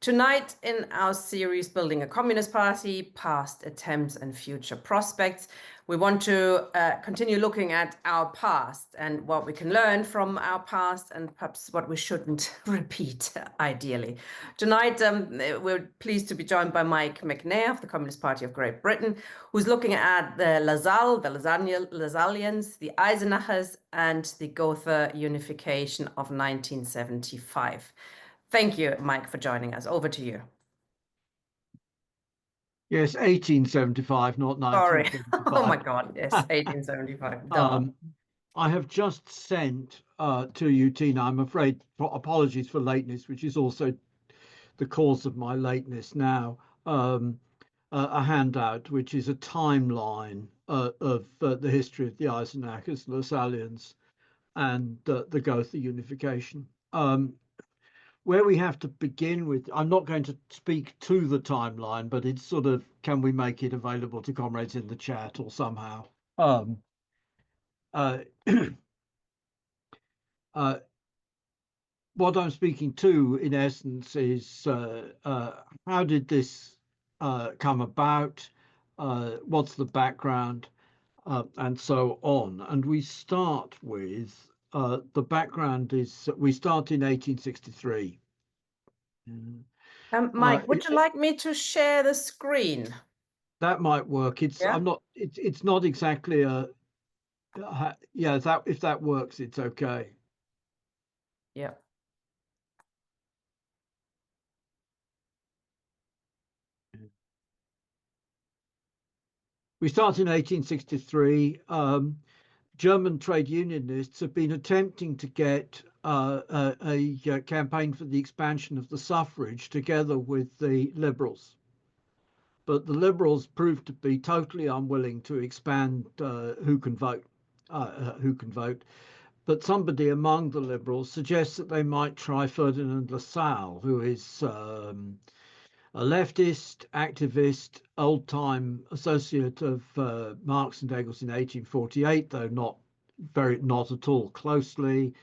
Tonight in our series, Building a Communist Party, Past Attempts and Future Prospects, we want to continue looking at our past and what we can learn from our past and perhaps what we shouldn't repeat, ideally. Tonight, we're pleased to be joined by Mike Macnair of the Communist Party of Great Britain, who's looking at the Lassalleans, the Eisenachers, and the Gotha Unification of 1975. Thank you, Mike, for joining us. Over to you. Yes, 1875, not 1975. Sorry. Oh my God, yes, 1875. I have just sent to you, Tina, I'm afraid, apologies for lateness, which is also the cause of my lateness now, a handout, which is a timeline of the history of the Eisenachers, Lassalleans, and the Gotha Unification. Where we have to begin with, I'm not going to speak to the timeline, but it's sort of, can we make it available to comrades in the chat or somehow? What I'm speaking to, in essence, is how did this come about? What's the background? And so on. And we start with the background is we start in 1863. Mike, would you like me to share the screen? That might work. It's not exactly a yeah, if that works, it's okay. Yeah. We start in 1863. German trade unionists have been attempting to get a campaign for the expansion of the suffrage together with the Liberals. But the Liberals proved to be totally unwilling to expand who can vote. But somebody among the Liberals suggests that they might try Ferdinand Lassalle, who is a leftist, activist, old-time associate of Marx and Engels in 1848, though not at all closely.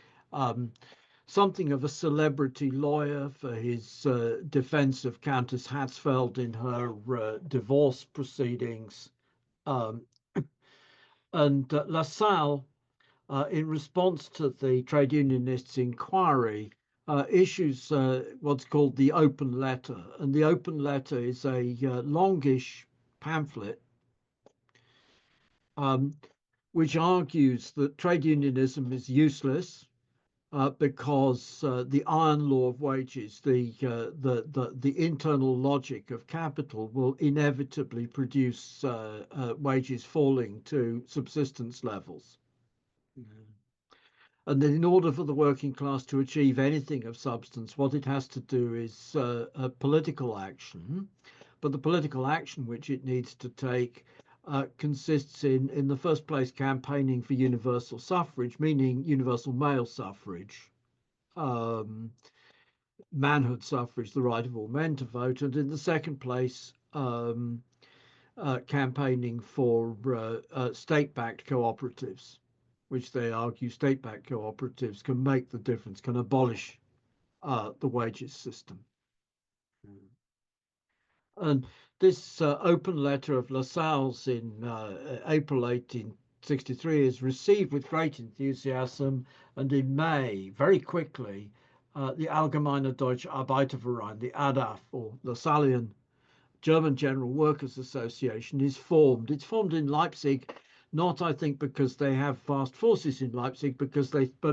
Something of a celebrity lawyer for his defense of Countess Hatzfeld in her divorce proceedings. And Lassalle, in response to the trade unionists' inquiry, issues what's called the open letter. And the open letter is a longish pamphlet which argues that trade unionism is useless because the iron law of wages, the internal logic of capital, will inevitably produce wages falling to subsistence levels. And then in order for the working class to achieve anything of substance, what it has to do is a political action. But the political action which it needs to take consists in the first place, campaigning for universal suffrage, meaning universal male suffrage, manhood suffrage, the right of all men to vote, and in the second place, campaigning for state-backed cooperatives, which they argue state-backed cooperatives can make the difference, can abolish the wages system. And this open letter of Lassalle's in April 1863 is received with great enthusiasm, and in May, very quickly, the Allgemeine Deutsche Arbeiterverein, the ADAF, or Lassallean German General Workers Association, is formed. It's formed in Leipzig, not, I think, because they have vast forces in Leipzig, but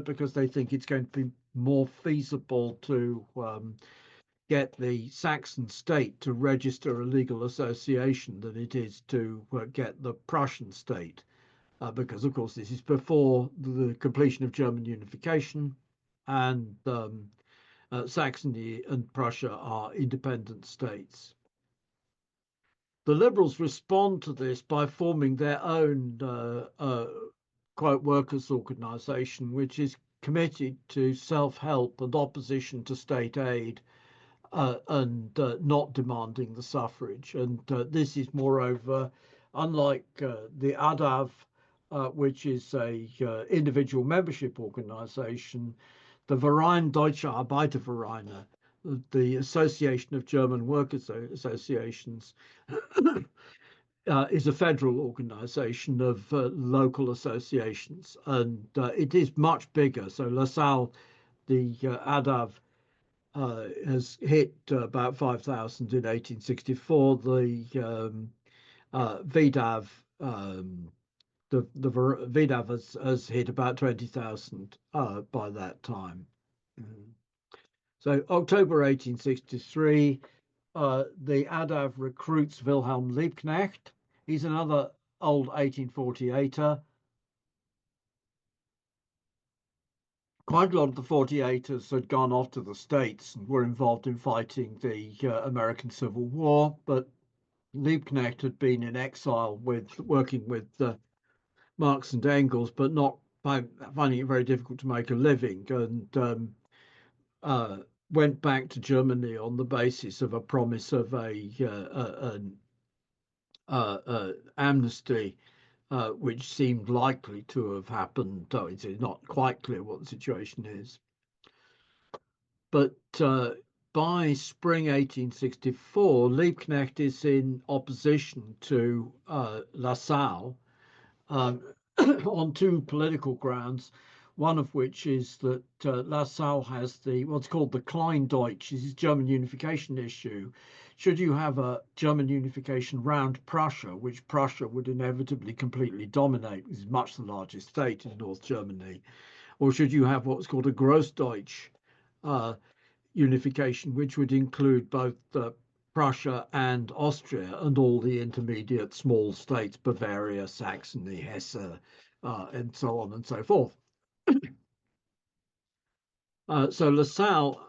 because they think it's going to be more feasible to get the Saxon state to register a legal association than it is to get the Prussian state, because, of course, this is before the completion of German unification, and Saxony and Prussia are independent states. The Liberals respond to this by forming their own quote workers' organisation, which is committed to self-help and opposition to state aid, and not demanding the suffrage. And this is, moreover, unlike the ADAV, which is a individual membership organisation, the Verein Deutscher Arbeitervereine, the Association of German Workers Associations, is a federal organization of local associations, and it is much bigger. So LaSalle, the ADAV, has hit about 5,000 in 1864. The VDAV, the VDAV has hit about 20,000 by that time. So October 1863, the ADAV recruits Wilhelm Liebknecht. He's another old 1848er. Quite a lot of the 48ers had gone off to the States and were involved in fighting the American Civil War, but Liebknecht had been in exile working with Marx and Engels, but not finding it very difficult to make a living, and went back to Germany on the basis of a promise of an amnesty, which seemed likely to have happened. Though it's not quite clear what the situation is. But by spring 1864, Liebknecht is in opposition to LaSalle on two political grounds. One of which is that LaSalle has what's called the Kleindeutsch, this is German unification issue. Should you have a German unification round Prussia, which Prussia would inevitably completely dominate, which is much the largest state in North Germany, or should you have what's called a Großdeutsch unification, which would include both Prussia and Austria and all the intermediate small states, Bavaria, Saxony, Hesse, and so on and so forth. So LaSalle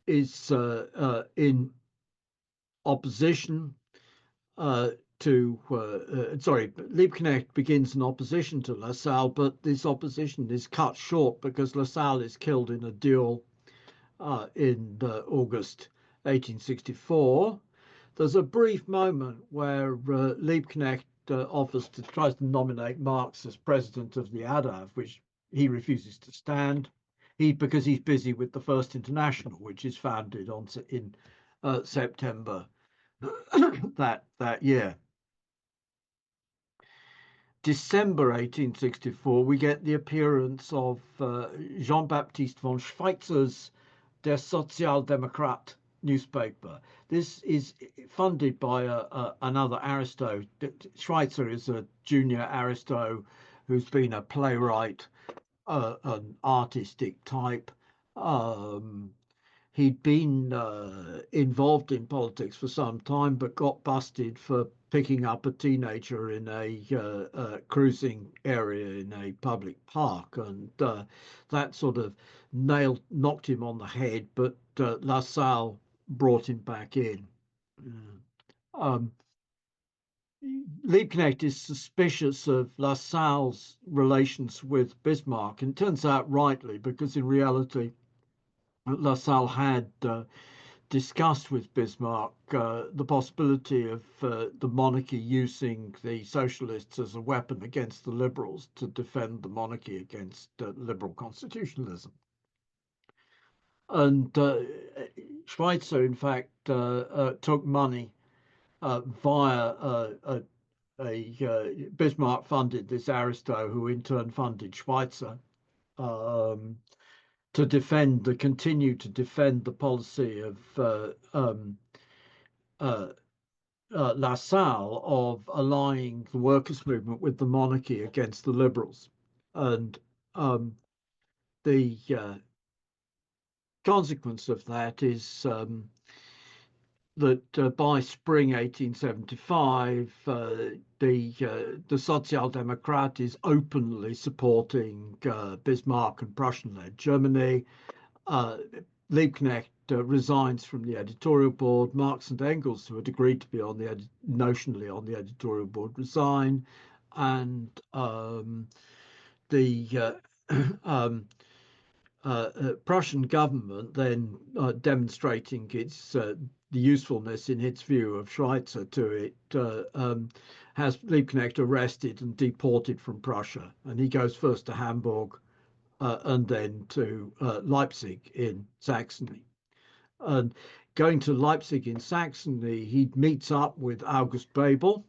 is in opposition Liebknecht begins an opposition to LaSalle, but this opposition is cut short because LaSalle is killed in a duel in August 1864. There's a brief moment where Liebknecht tries to nominate Marx as president of the ADAV, which he refuses to stand. Because he's busy with the First International, which is founded in September that year. December 1864, we get the appearance of Jean-Baptiste von Schweitzer's Der Sozialdemokrat newspaper. This is funded by another aristo. Schweitzer is a junior aristo who's been a playwright, an artistic type. He'd been involved in politics for some time, but got busted for picking up a teenager in a cruising area in a public park, and that sort of knocked him on the head. But LaSalle brought him back in. Liebknecht is suspicious of LaSalle's relations with Bismarck, and turns out rightly, because in reality LaSalle had discussed with Bismarck the possibility of the monarchy using the socialists as a weapon against the liberals to defend the monarchy against liberal constitutionalism. And Schweitzer, in fact, took money via Bismarck funded this aristo, who in turn funded Schweitzer, to continue to defend the policy of LaSalle of allying the workers' movement with the monarchy against the liberals. And the consequence of that is that by spring 1875, the Social Democrat is openly supporting Bismarck and Prussian-led Germany. Liebknecht resigns from the editorial board. Marx and Engels, who had agreed to be notionally on the editorial board, resign, and the Prussian government, then demonstrating the usefulness in its view of Schweitzer to it, has Liebknecht arrested and deported from Prussia, and he goes first to Hamburg and then to Leipzig in Saxony. And going to Leipzig in Saxony, he meets up with August Bebel,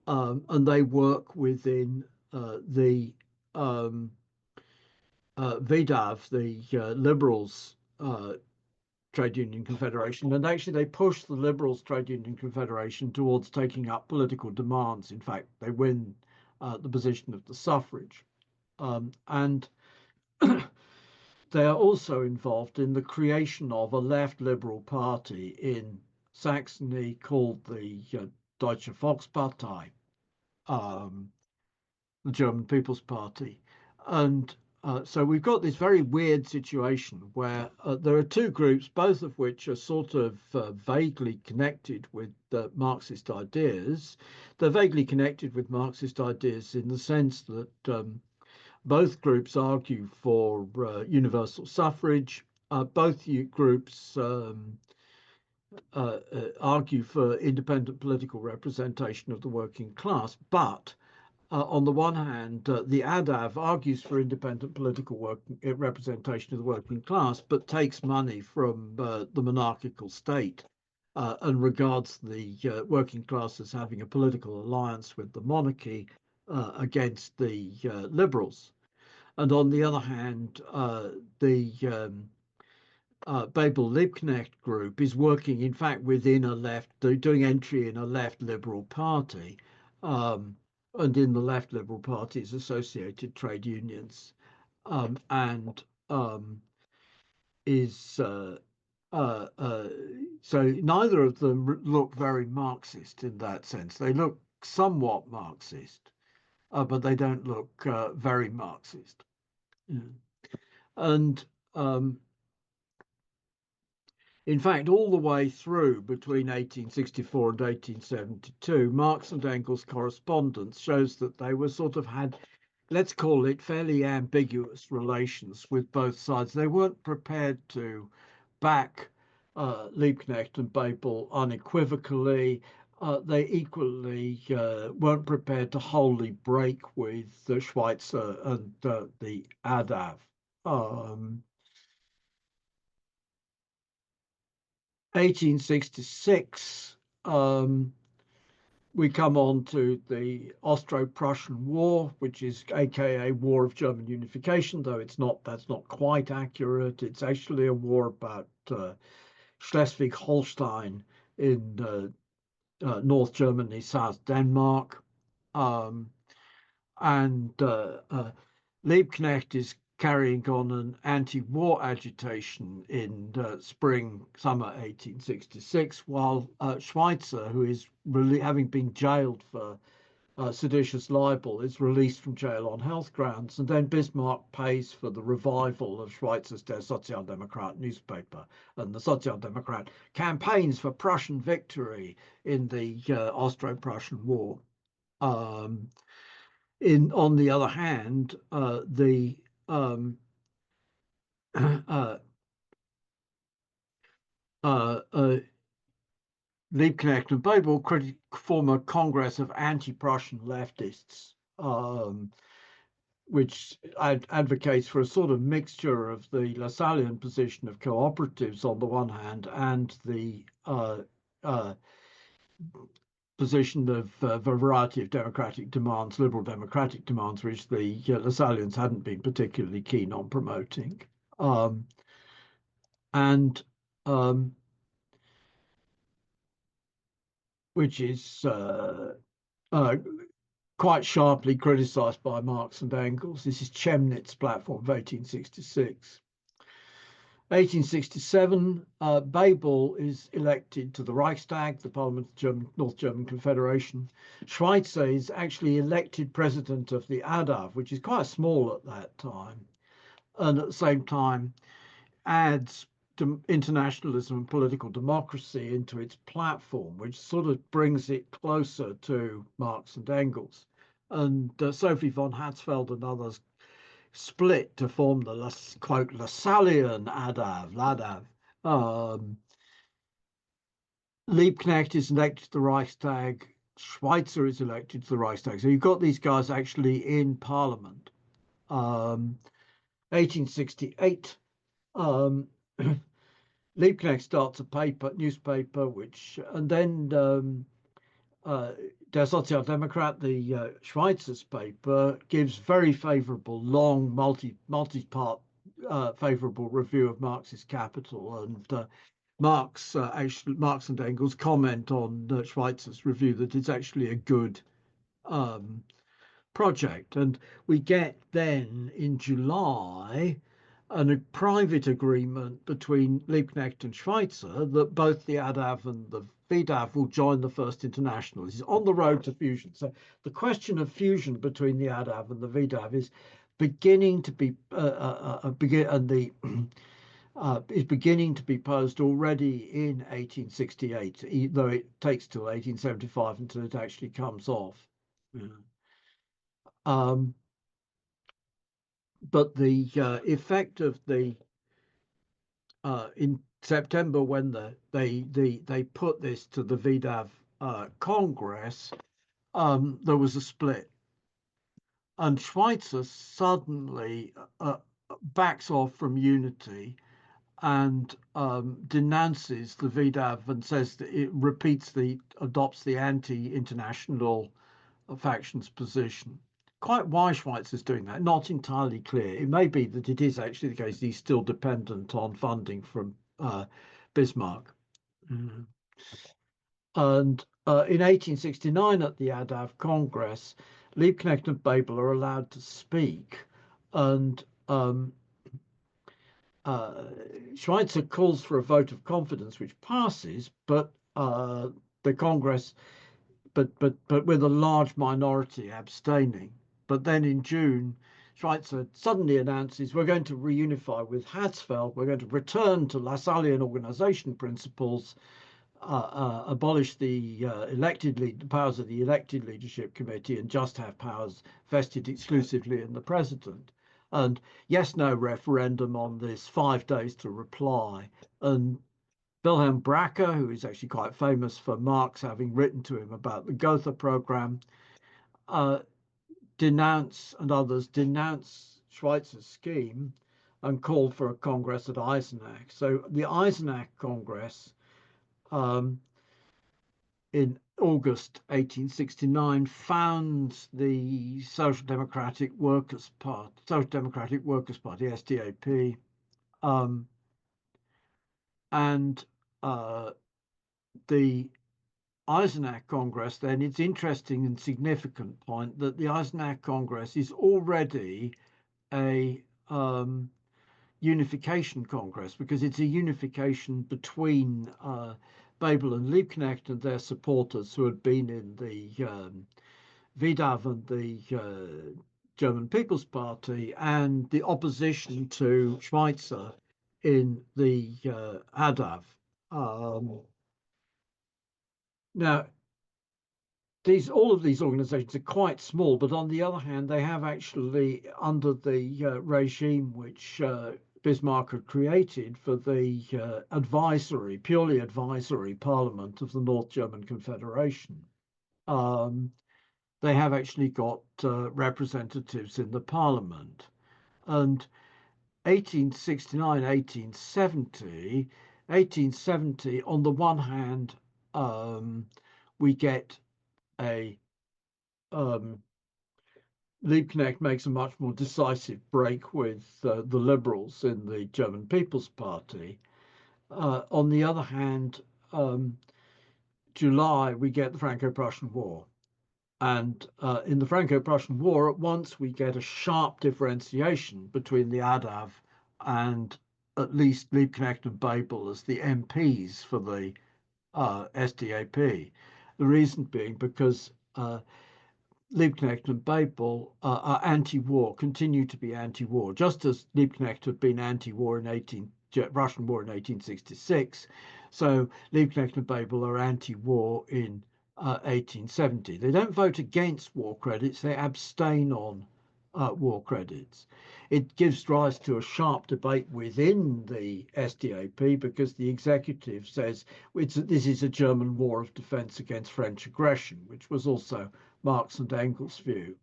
and they work within the VDAV, the Liberals Trade Union Confederation, and actually they push the Liberals Trade Union Confederation towards taking up political demands. In fact, they win the position of the suffrage, and they are also involved in the creation of a left liberal party in Saxony called the Deutsche Volkspartei, the German People's Party. And so we've got this very weird situation where there are two groups, both of which are sort of vaguely connected with Marxist ideas. They're vaguely connected with Marxist ideas in the sense that both groups argue for universal suffrage. Both groups argue for independent political representation of the working class, but on the one hand, the ADAV argues for independent political representation of the working class, but takes money from the monarchical state and regards the working class as having a political alliance with the monarchy against the liberals. And on the other hand, the Bebel-Liebknecht group is working, in fact, within a left, doing entry in a left liberal party. And in the left liberal parties associated trade unions, and is so neither of them look very Marxist in that sense. They look somewhat Marxist, but they don't look very Marxist. Yeah. And in fact, all the way through between 1864 and 1872, Marx and Engels' correspondence shows that they were sort of had, let's call it, fairly ambiguous relations with both sides. They weren't prepared to back Liebknecht and Bebel unequivocally. They equally weren't prepared to wholly break with Schweitzer and the ADAV. 1866, we come on to the Austro-Prussian War, which is AKA War of German Unification, though that's not quite accurate. It's actually a war about Schleswig-Holstein in North Germany, South Denmark. And Liebknecht is carrying on an anti-war agitation in summer 1866, while Schweitzer, who is really having been jailed for seditious libel, is released from jail on health grounds. And then Bismarck pays for the revival of Schweitzer's Der Sozialdemokrat newspaper, and the Sozialdemokrat campaigns for Prussian victory in the Austro-Prussian War. On the other hand, the Liebknecht and Bebel form a congress of anti-Prussian leftists, which advocates for a sort of mixture of the Lassallean position of cooperatives on the one hand and the position of a variety of democratic demands, liberal democratic demands, which the Lassalleans hadn't been particularly keen on promoting. Which is quite sharply criticized by Marx and Engels. This is Chemnitz's platform of 1866. 1867, Bebel is elected to the Reichstag, the Parliament of the North German Confederation. Schweitzer is actually elected president of the ADAV, which is quite small at that time, and at the same time adds internationalism and political democracy into its platform, which sort of brings it closer to Marx and Engels. And Sophie von Hatzfeld and others split to form the, quote, Lassallean ADAV, LADAV. Liebknecht is elected to the Reichstag. Schweitzer is elected to the Reichstag. So you've got these guys actually in Parliament. 1868, Liebknecht starts a newspaper, and then Der Sozialdemokrat, the Schweizer's paper, gives very favourable, long, multi-part favourable review of Marx's Capital, and Marx and Engels comment on Schweitzer's review that it's actually a good um, project. And we get then in July a private agreement between Liebknecht and Schweitzer that both the ADAV and the VDAV will join the First International. This is on the road to fusion. So the question of fusion between the ADAV and the VDAV is beginning to be is beginning to be posed already in 1868, though it takes till 1875 until it actually comes off. Yeah. But the effect of the in September, when they put this to the VDAV Congress, there was a split, and Schweitzer suddenly backs off from unity and denounces the VDAV and says that it adopts the anti-international faction's position. Quite why Schweitzer's doing that, not entirely clear. It may be that it is actually the case he's still dependent on funding from Bismarck. Mm. And in 1869 at the ADAV Congress, Liebknecht and Bebel are allowed to speak, and Schweitzer calls for a vote of confidence, which passes, but the Congress, but with a large minority abstaining. But then in June, Schweitzer suddenly announces we're going to reunify with Hatzfeld. We're going to return to Lassallean organization principles, abolish the powers of the elected leadership committee, and just have powers vested exclusively in the president. And yes/no referendum on this, 5 days to reply. And Wilhelm Bracker, who is actually quite famous for Marx having written to him about the Gotha program, and others denounce Schweitzer's scheme and call for a congress at Eisenach. So the Eisenach Congress in August 1869 founds the Social Democratic Workers' Party, SDAP, and the Eisenach Congress, then it's interesting and significant point that the Eisenach Congress is already a unification Congress, because it's a unification between Bebel and Liebknecht and their supporters who had been in the VDAV and the German People's Party, and the opposition to Schweitzer in the ADAV. Now, all of these organizations are quite small, but on the other hand, they have actually, under the regime which Bismarck had created for the purely advisory parliament of the North German Confederation, they have actually got representatives in the parliament. And 1869, 1870, on the one hand, we get Liebknecht makes a much more decisive break with the liberals in the German People's Party. On the other hand, July, we get the Franco-Prussian War. And in the Franco-Prussian War, at once we get a sharp differentiation between the ADAV and at least Liebknecht and Bebel as the MPs for the SDAP. The reason being because Liebknecht and Bebel are anti-war, continue to be anti-war, just as Liebknecht had been anti-war in Russian War in 1866. So Liebknecht and Bebel are anti-war in 1870. They don't vote against war credits; they abstain on war credits. It gives rise to a sharp debate within the SDAP because the executive says this is a German war of defense against French aggression, which was also Marx and Engels' view.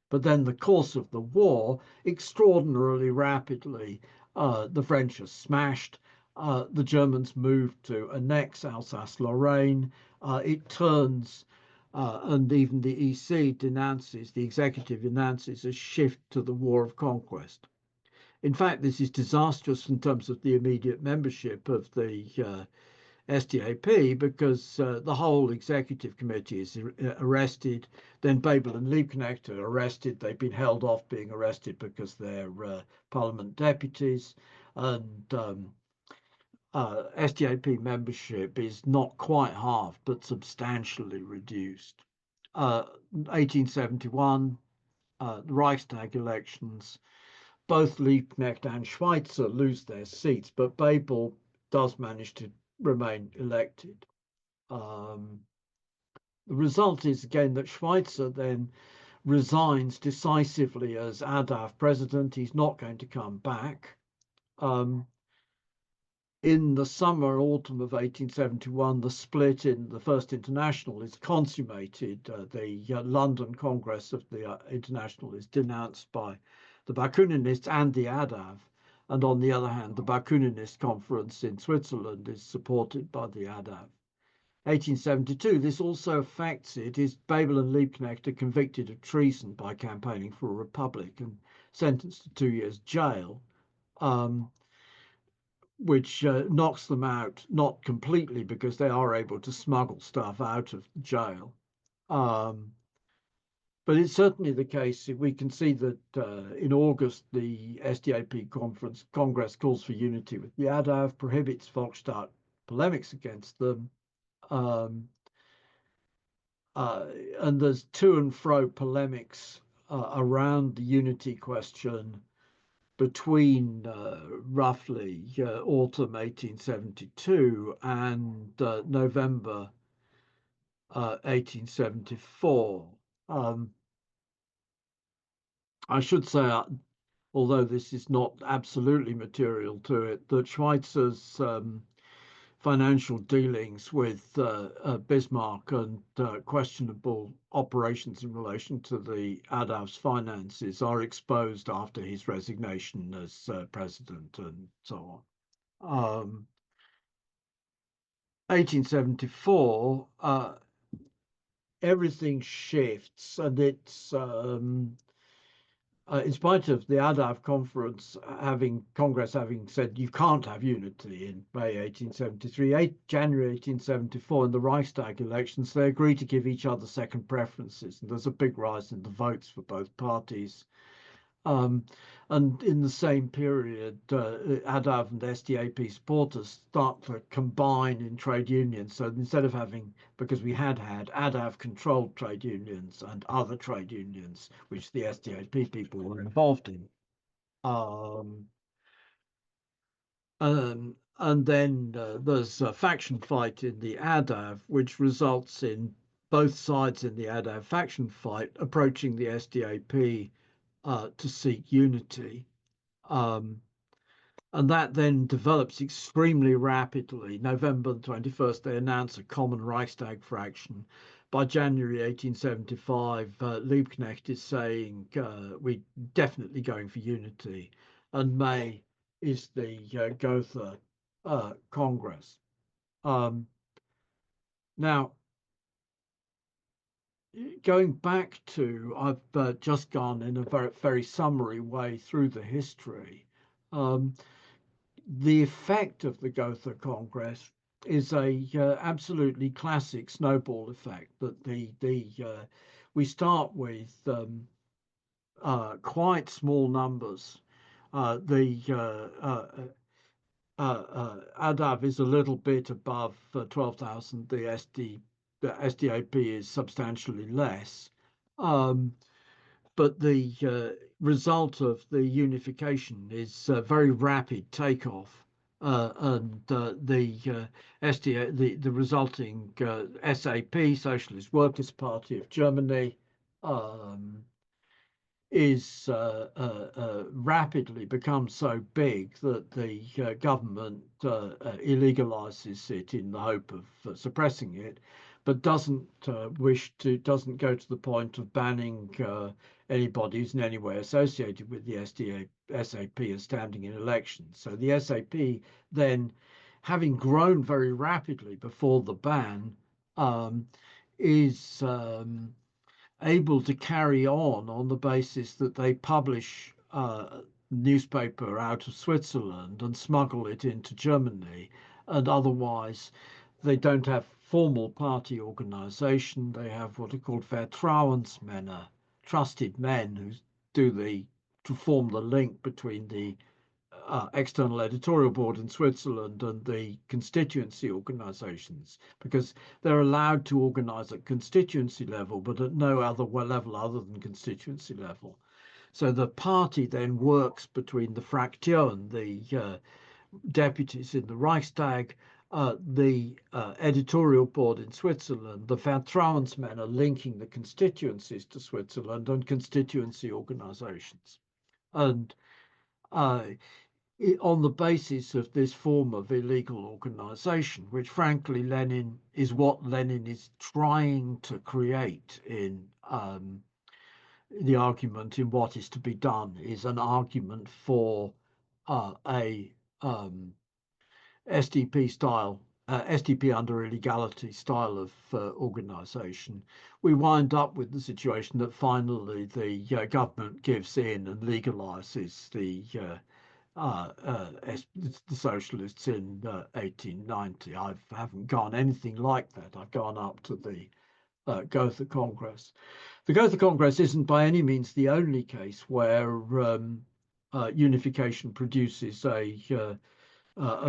But then the course of the war, extraordinarily rapidly, the French are smashed. the Germans moved to annex Alsace-Lorraine. It turns, and even the EC denounces, the executive denounces a shift to the war of conquest. In fact, this is disastrous in terms of the immediate membership of the SDAP, because the whole executive committee is arrested. Then Bebel and Liebknecht are arrested. They've been held off being arrested because they're parliament deputies, and SDAP membership is not quite halved, but substantially reduced. 1871, the Reichstag elections, both Liebknecht and Schweitzer lose their seats, but Bebel does manage to remain elected. The result is again that Schweitzer then resigns decisively as ADAF president. He's not going to come back. In the summer, autumn of 1871, the split in the First International is consummated. The London Congress of the International is denounced by the Bakuninists and the ADAV. And on the other hand, the Bakuninist conference in Switzerland is supported by the ADAV. 1872, this also affects it, is Bebel and Liebknecht are convicted of treason by campaigning for a republic and sentenced to 2 years jail, which knocks them out, not completely, because they are able to smuggle stuff out of jail. But it's certainly the case. We can see that in August, the SDAP Congress calls for unity with the ADAV, prohibits Volksstaat polemics against them. And there's to and fro polemics around the unity question between roughly autumn 1872 and November 1874. I should say, although this is not absolutely material to it, that Schweitzer's financial dealings with Bismarck and questionable operations in relation to the ADAV's finances are exposed after his resignation as president and so on. 1874, everything shifts, and it's in spite of the ADAV Congress having said you can't have unity in May 1873, January 1874, in the Reichstag elections, they agree to give each other second preferences, and there's a big rise in the votes for both parties. And in the same period, ADAV and SDAP supporters start to combine in trade unions. So instead of having, because we had ADAV controlled trade unions and other trade unions, which the SDAP people were involved in. And then there's a faction fight in the ADAV, which results in both sides in the ADAV faction fight approaching the SDAP to seek unity. And that then develops extremely rapidly. November 21st, they announce a common Reichstag fraction. By January 1875, Liebknecht is saying we're definitely going for unity. And May is the Gotha Congress. Now, going back to, I've just gone in a very, very summary way through the history. The effect of the Gotha Congress is a absolutely classic snowball effect. That we start with quite small numbers. The ADAV is a little bit above 12,000. The SDAP is substantially less. But the result of the unification is very rapid takeoff, and the resulting SAP, Socialist Workers' Party of Germany, is rapidly becomes so big that the government illegalizes it in the hope of suppressing it, but doesn't go to the point of banning anybody who's in any way associated with the SAP as standing in elections. So the SAP then, having grown very rapidly before the ban, is able to carry on the basis that they publish newspaper out of Switzerland and smuggle it into Germany, and otherwise they don't have formal party organization. They have what are called Vertrauensmänner, trusted men who to form the link between the external editorial board in Switzerland and the constituency organizations, because they're allowed to organize at constituency level, but at no other level other than constituency level. So the party then works between the Fraktion, the deputies in the Reichstag, the editorial board in Switzerland, the Vertrauensmänner linking the constituencies to Switzerland, and constituency organizations. And on the basis of this form of illegal organization, which frankly Lenin is trying to create in the argument in What is to be Done, is an argument for a SDP style, SDP under illegality style of organization. We wind up with the situation that finally the government gives in and legalizes the socialists in 1890. I haven't gone anything like that. I've gone up to the Gotha Congress. The Gotha Congress isn't by any means the only case where unification produces a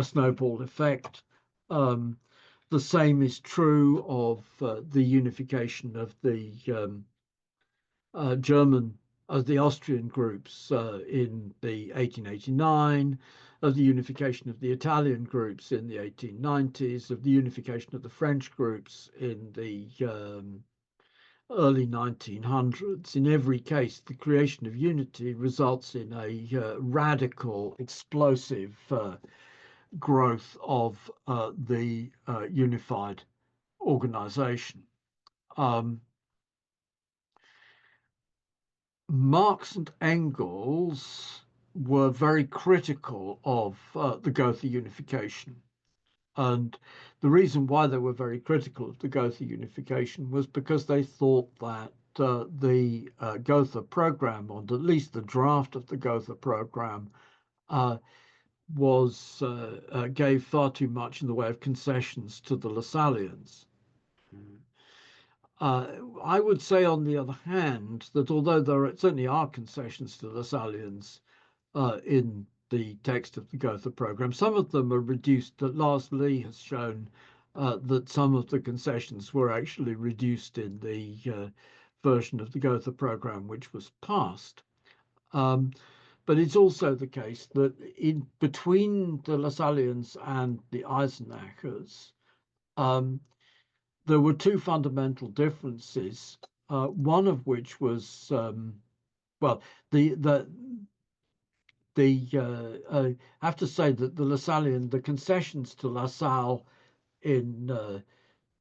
snowball effect. The same is true of the unification of the the Austrian groups in the 1889, of the unification of the Italian groups in the 1890s, of the unification of the French groups in the early 1900s. In every case, the creation of unity results in a radical, explosive growth of the unified organization. Marx and Engels were very critical of the Gotha unification. And the reason why they were very critical of the Gotha unification was because they thought that the Gotha program, or at least the draft of the Gotha program, gave far too much in the way of concessions to the Lassalleans. I would say, on the other hand, that although there certainly are concessions to the Lassalleans in the text of the Gotha program, some of them are reduced. That Lars Lee has shown that some of the concessions were actually reduced in the version of the Gotha program which was passed. But it's also the case that between the Lassalleans and the Eisenachers, there were two fundamental differences. One of which was, well, I have to say that the concessions to Lassalle in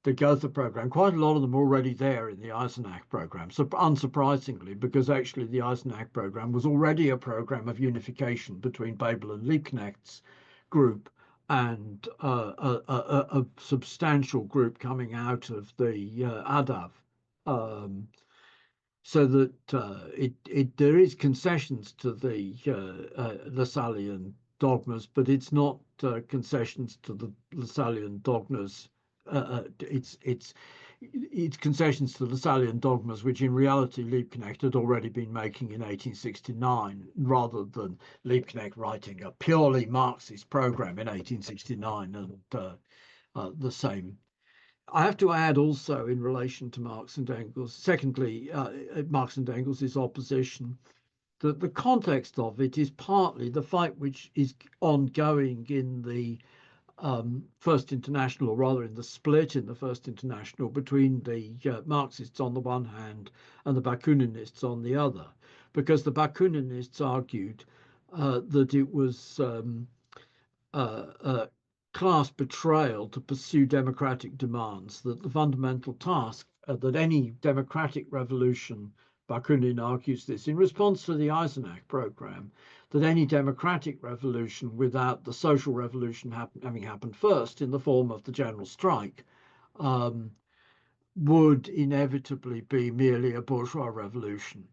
the Gotha program, quite a lot of them are already there in the Eisenach program. So unsurprisingly, because actually the Eisenach program was already a program of unification between Bebel and Liebknecht's group and a substantial group coming out of the ADAV. So that there is concessions to the Lassallean dogmas, but it's not concessions to the Lassallean dogmas. It's concessions to the Lassallean dogmas, which in reality Liebknecht had already been making in 1869, rather than Liebknecht writing a purely Marxist program in 1869 and the same. I have to add also, in relation to Marx and Engels, secondly, Marx and Engels' opposition, that the context of it is partly the fight which is ongoing in the First International, or rather in the split in the First International between the Marxists on the one hand and the Bakuninists on the other. because the Bakuninists argued that it was class betrayal to pursue democratic demands, that the fundamental task that any democratic revolution, Bakunin argues this in response to the Eisenach program, that any democratic revolution without the social revolution having happened first in the form of the general strike would inevitably be merely a bourgeois revolution.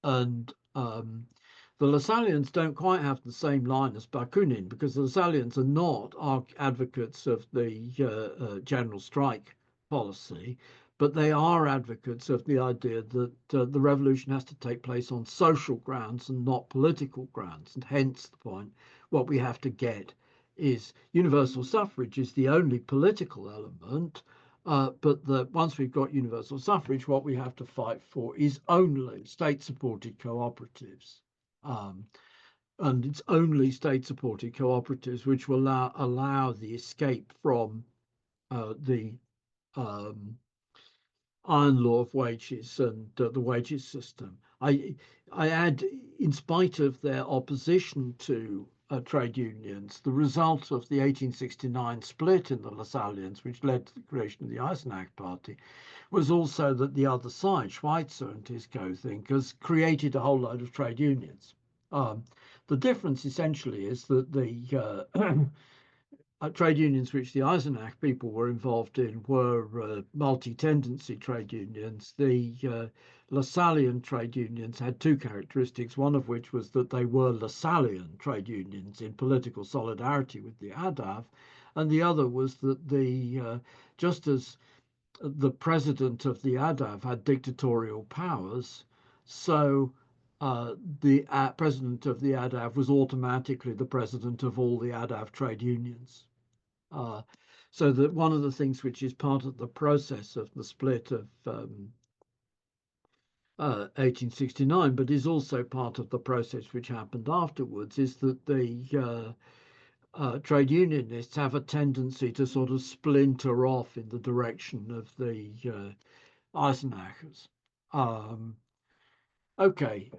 And the Lassalleans don't quite have the same line as Bakunin, because the Lassalleans are not advocates of the general strike policy, but they are advocates of the idea that the revolution has to take place on social grounds and not political grounds. And hence the point, what we have to get is universal suffrage is the only political element, but once we've got universal suffrage, what we have to fight for is only state-supported cooperatives. And it's only state-supported cooperatives which will allow the escape from the iron law of wages and the wages system. I add, in spite of their opposition to trade unions, the result of the 1869 split in the Lassalleans, which led to the creation of the Eisenach Party, was also that the other side, Schweitzer and his co-thinkers, created a whole load of trade unions. The difference essentially is that the trade unions which the Eisenach people were involved in were multi-tendency trade unions. The Lassallean trade unions had two characteristics, one of which was that they were Lassallean trade unions in political solidarity with the ADAV, and the other was that just as the president of the ADAV had dictatorial powers, so the president of the ADAV was automatically the president of all the ADAV trade unions. So that one of the things which is part of the process of the split of 1869, but is also part of the process which happened afterwards, is that the trade unionists have a tendency to sort of splinter off in the direction of the Eisenachers. Okay.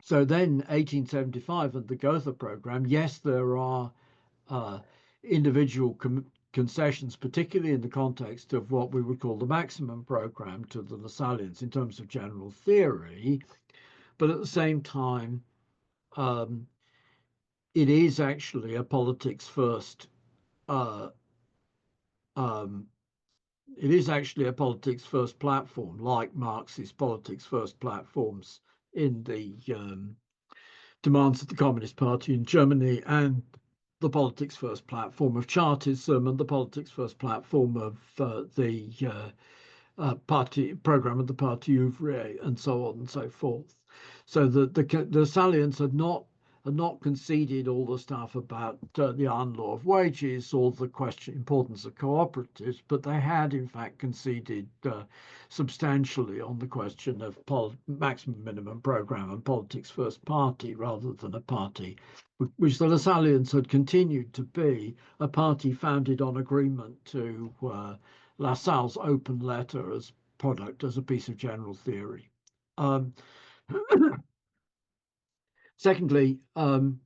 So then 1875 and the Gotha program, yes, there are individual concessions, particularly in the context of what we would call the maximum program to the Lassalleans in terms of general theory, but at the same time, it is actually a politics first. It is actually a politics first platform, like Marx's politics first platforms in the demands of the Communist Party in Germany, and the politics first platform of Chartism, and the politics first platform of the party program of the Parti Ouvrier, and so on and so forth. So the Lassalleans had not conceded all the stuff about the iron law of wages or the importance of cooperatives, but they had in fact conceded substantially on the question of maximum minimum program and politics first party, rather than a party which the Lassalleans had continued to be a party founded on agreement to Lassalle's open letter as a piece of general theory. Secondly, in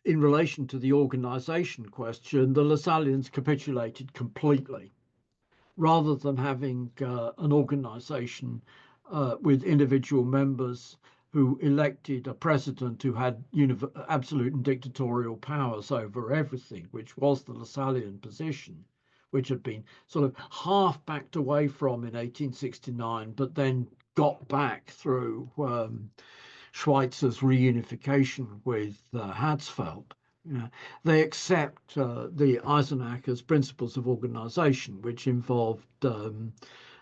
relation to the organization question, the Lassalleans capitulated completely. Rather than having an organization with individual members who elected a president who had absolute and dictatorial powers over everything, which was the Lassallean position, which had been sort of half backed away from in 1869, but then got back through Schweitzer's reunification with Hatzfeld. They accept the Eisenachers' principles of organization, which involved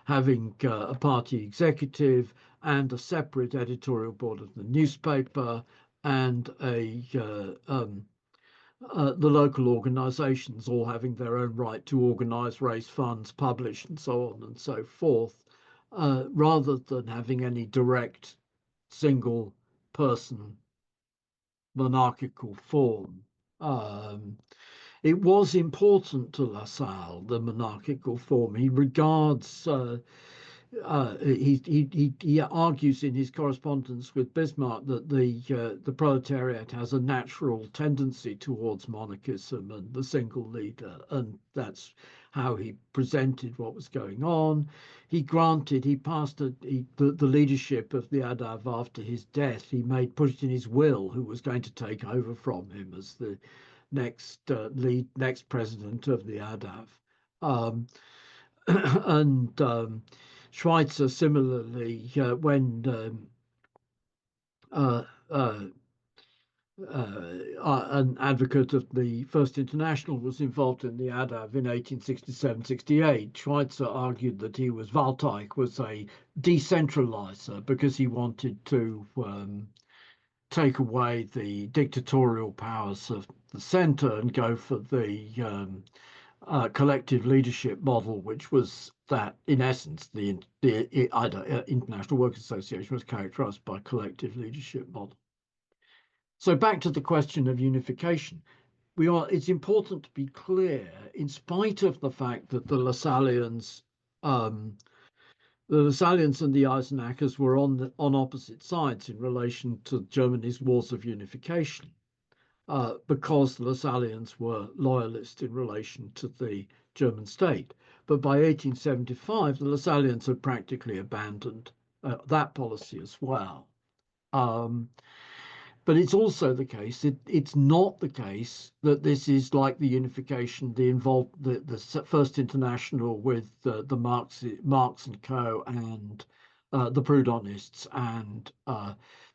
having a party executive and a separate editorial board of the newspaper, and the local organizations all having their own right to organize, raise funds, publish, and so on and so forth, rather than having any direct single person monarchical form. It was important to Lassalle, the monarchical form. He regards he argues in his correspondence with Bismarck that the proletariat has a natural tendency towards monarchism and the single leader, and that's how he presented what was going on. He passed the leadership of the ADAV after his death. He put it in his will who was going to take over from him as the next president of the ADAV. And Schweitzer similarly, when uh, uh, an advocate of the First International was involved in the ADAV in 1867-68, Schweitzer argued that Waldteich was a decentralizer because he wanted to take away the dictatorial powers of the centre and go for the collective leadership model, which was that, in essence, the International Workers' Association was characterized by collective leadership model. So back to the question of unification. It's important to be clear, in spite of the fact that the Lassalleans and the Eisenachers were on opposite sides in relation to Germany's wars of unification, because the Lassalleans were loyalist in relation to the German state. But by 1875, the Lassalleans had practically abandoned that policy as well. But it's also the case, it's not the case that this is like the unification, the First International with the Marx and Co. and the Proudhonists and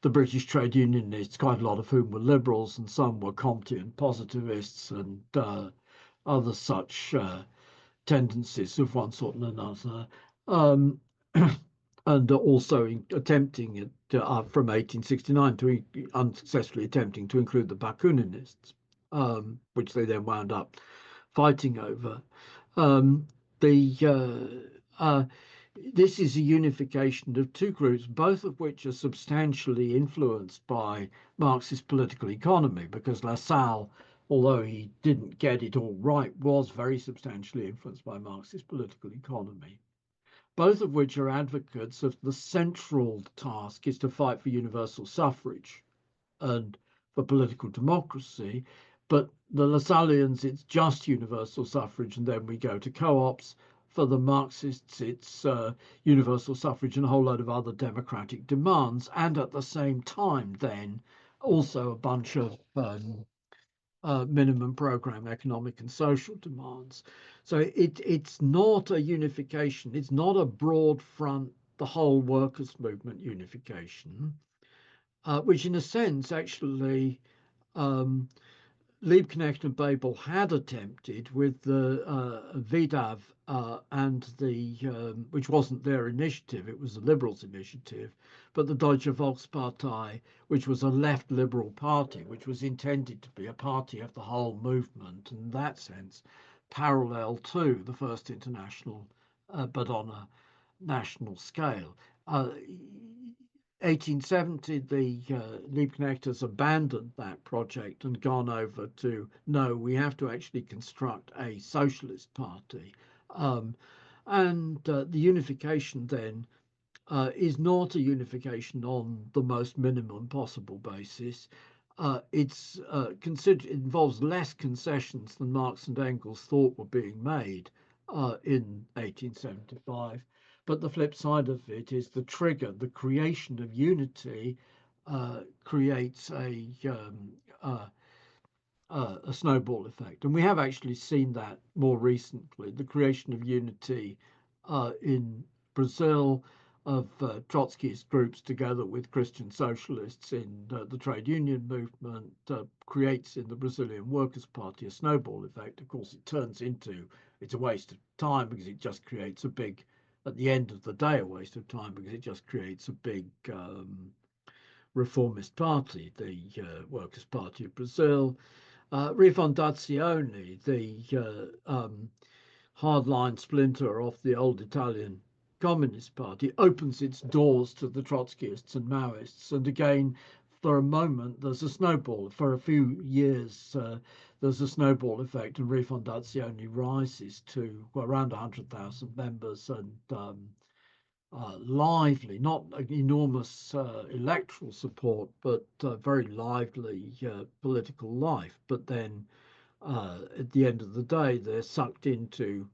the British trade unionists, quite a lot of whom were liberals and some were Comtean positivists and other such tendencies of one sort and another. And also attempting from 1869 to unsuccessfully attempting to include the Bakuninists, which they then wound up fighting over. This is a unification of two groups, both of which are substantially influenced by Marxist political economy, because Lassalle, although he didn't get it all right, was very substantially influenced by Marxist political economy. Both of which are advocates of the central task is to fight for universal suffrage and for political democracy. But the Lassalleans, it's just universal suffrage, and then we go to co-ops. For the Marxists, it's universal suffrage and a whole load of other democratic demands, and at the same time, then also a bunch of minimum program economic and social demands. So it's not a unification. It's not a broad front, the whole workers' movement unification, which in a sense actually Liebknecht and Babel had attempted with the VDAV and which wasn't their initiative, it was the Liberals' initiative, but the Deutsche Volkspartei, which was a left liberal party, which was intended to be a party of the whole movement, in that sense, parallel to the First International, but on a national scale. 1870, the Liebknechters abandoned that project and gone over to, no, we have to actually construct a socialist party. And the unification then is not a unification on the most minimum possible basis. It involves less concessions than Marx and Engels thought were being made in 1875. But the flip side of it is the trigger, the creation of unity creates a snowball effect. And we have actually seen that more recently, the creation of unity in Brazil, of Trotskyist groups together with Christian socialists in the trade union movement creates in the Brazilian Workers' Party a snowball effect. Of course, it's a waste of time because it just creates at the end of the day, a waste of time because it just creates a big reformist party, the Workers' Party of Brazil. Rifondazione, the hardline splinter of the old Italian Communist Party, opens its doors to the Trotskyists and Maoists. And again, for a moment, there's a snowball. For a few years, there's a snowball effect, and Rifondazione rises to around 100,000 members and lively, not enormous electoral support, but very lively political life. But then at the end of the day, they're sucked into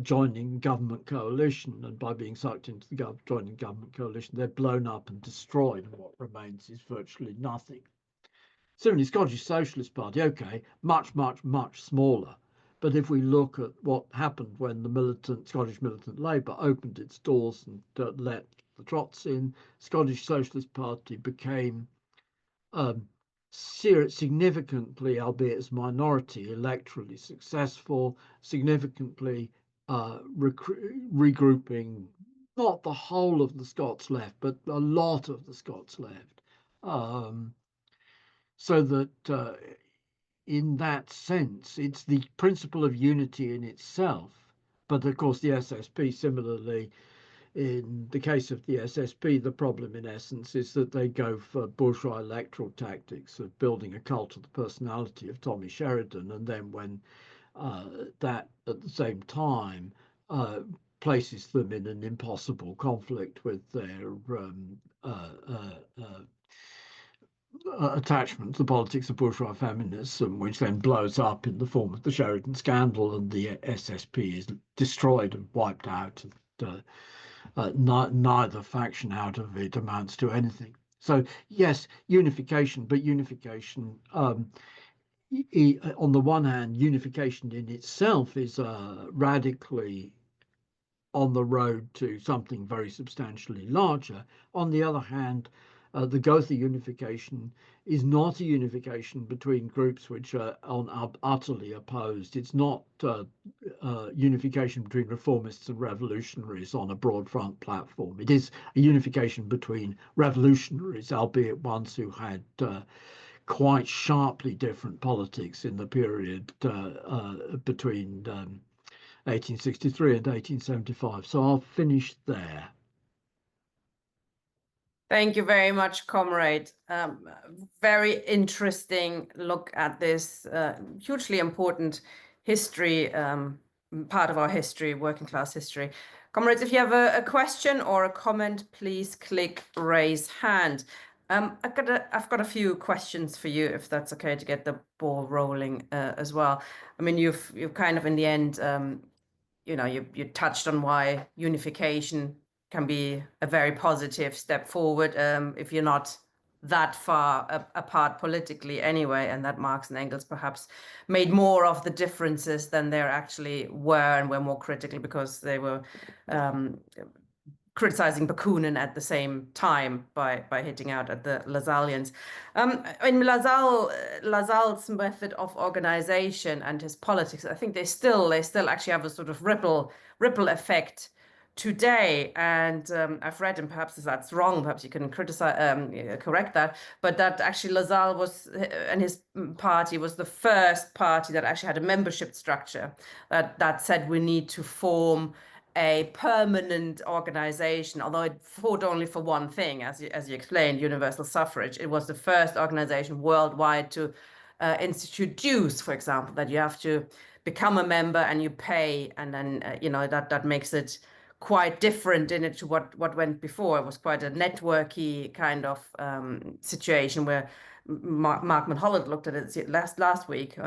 joining government coalition, and by being sucked into the joining government coalition, they're blown up and destroyed, and what remains is virtually nothing. Similarly, Scottish Socialist Party, okay, much, much, much smaller. But if we look at what happened when the Scottish militant Labour opened its doors and let the Trots in, Scottish Socialist Party became significantly, albeit as minority, electorally successful, significantly regrouping not the whole of the Scots left, but a lot of the Scots left. So that in that sense, it's the principle of unity in itself. But of course, the SSP, similarly, in the case of the SSP, the problem in essence is that they go for bourgeois electoral tactics of building a cult of the personality of Tommy Sheridan, and then when that at the same time places them in an impossible conflict with their attachment to the politics of bourgeois feminism, which then blows up in the form of the Sheridan scandal, and the SSP is destroyed and wiped out. Neither faction out of it amounts to anything. So yes, unification, but unification, on the one hand, unification in itself is radically on the road to something very substantially larger. On the other hand, the Gotha unification is not a unification between groups which are utterly opposed. It's not unification between reformists and revolutionaries on a broad front platform. It is a unification between revolutionaries, albeit ones who had quite sharply different politics in the period between 1863 and 1875. So I'll finish there. Thank you very much, comrade. Very interesting look at this hugely important history, part of our history, working class history. Comrades, if you have a question or a comment, please click raise hand. I've got a few questions for you, if that's okay, to get the ball rolling as well. I mean, you've kind of in the end, you touched on why unification can be a very positive step forward if you're not that far apart politically anyway, and that Marx and Engels perhaps made more of the differences than there actually were, and were more critical because they were criticizing Bakunin at the same time by hitting out at the Lassalleans. In Lassalle's method of organization and his politics, I think they still actually have a sort of ripple effect today. And I've read, and perhaps that's wrong, perhaps you can correct that, but that actually Lassalle was, and his party was the first party that actually had a membership structure that said we need to form a permanent organization, although it fought only for one thing, as you explained, universal suffrage. It was the first organization worldwide to institute dues, for example, that you have to become a member and you pay, and then that makes it quite different in it to what went before. It was quite a networky kind of situation where Mark Mulholland looked at it last week.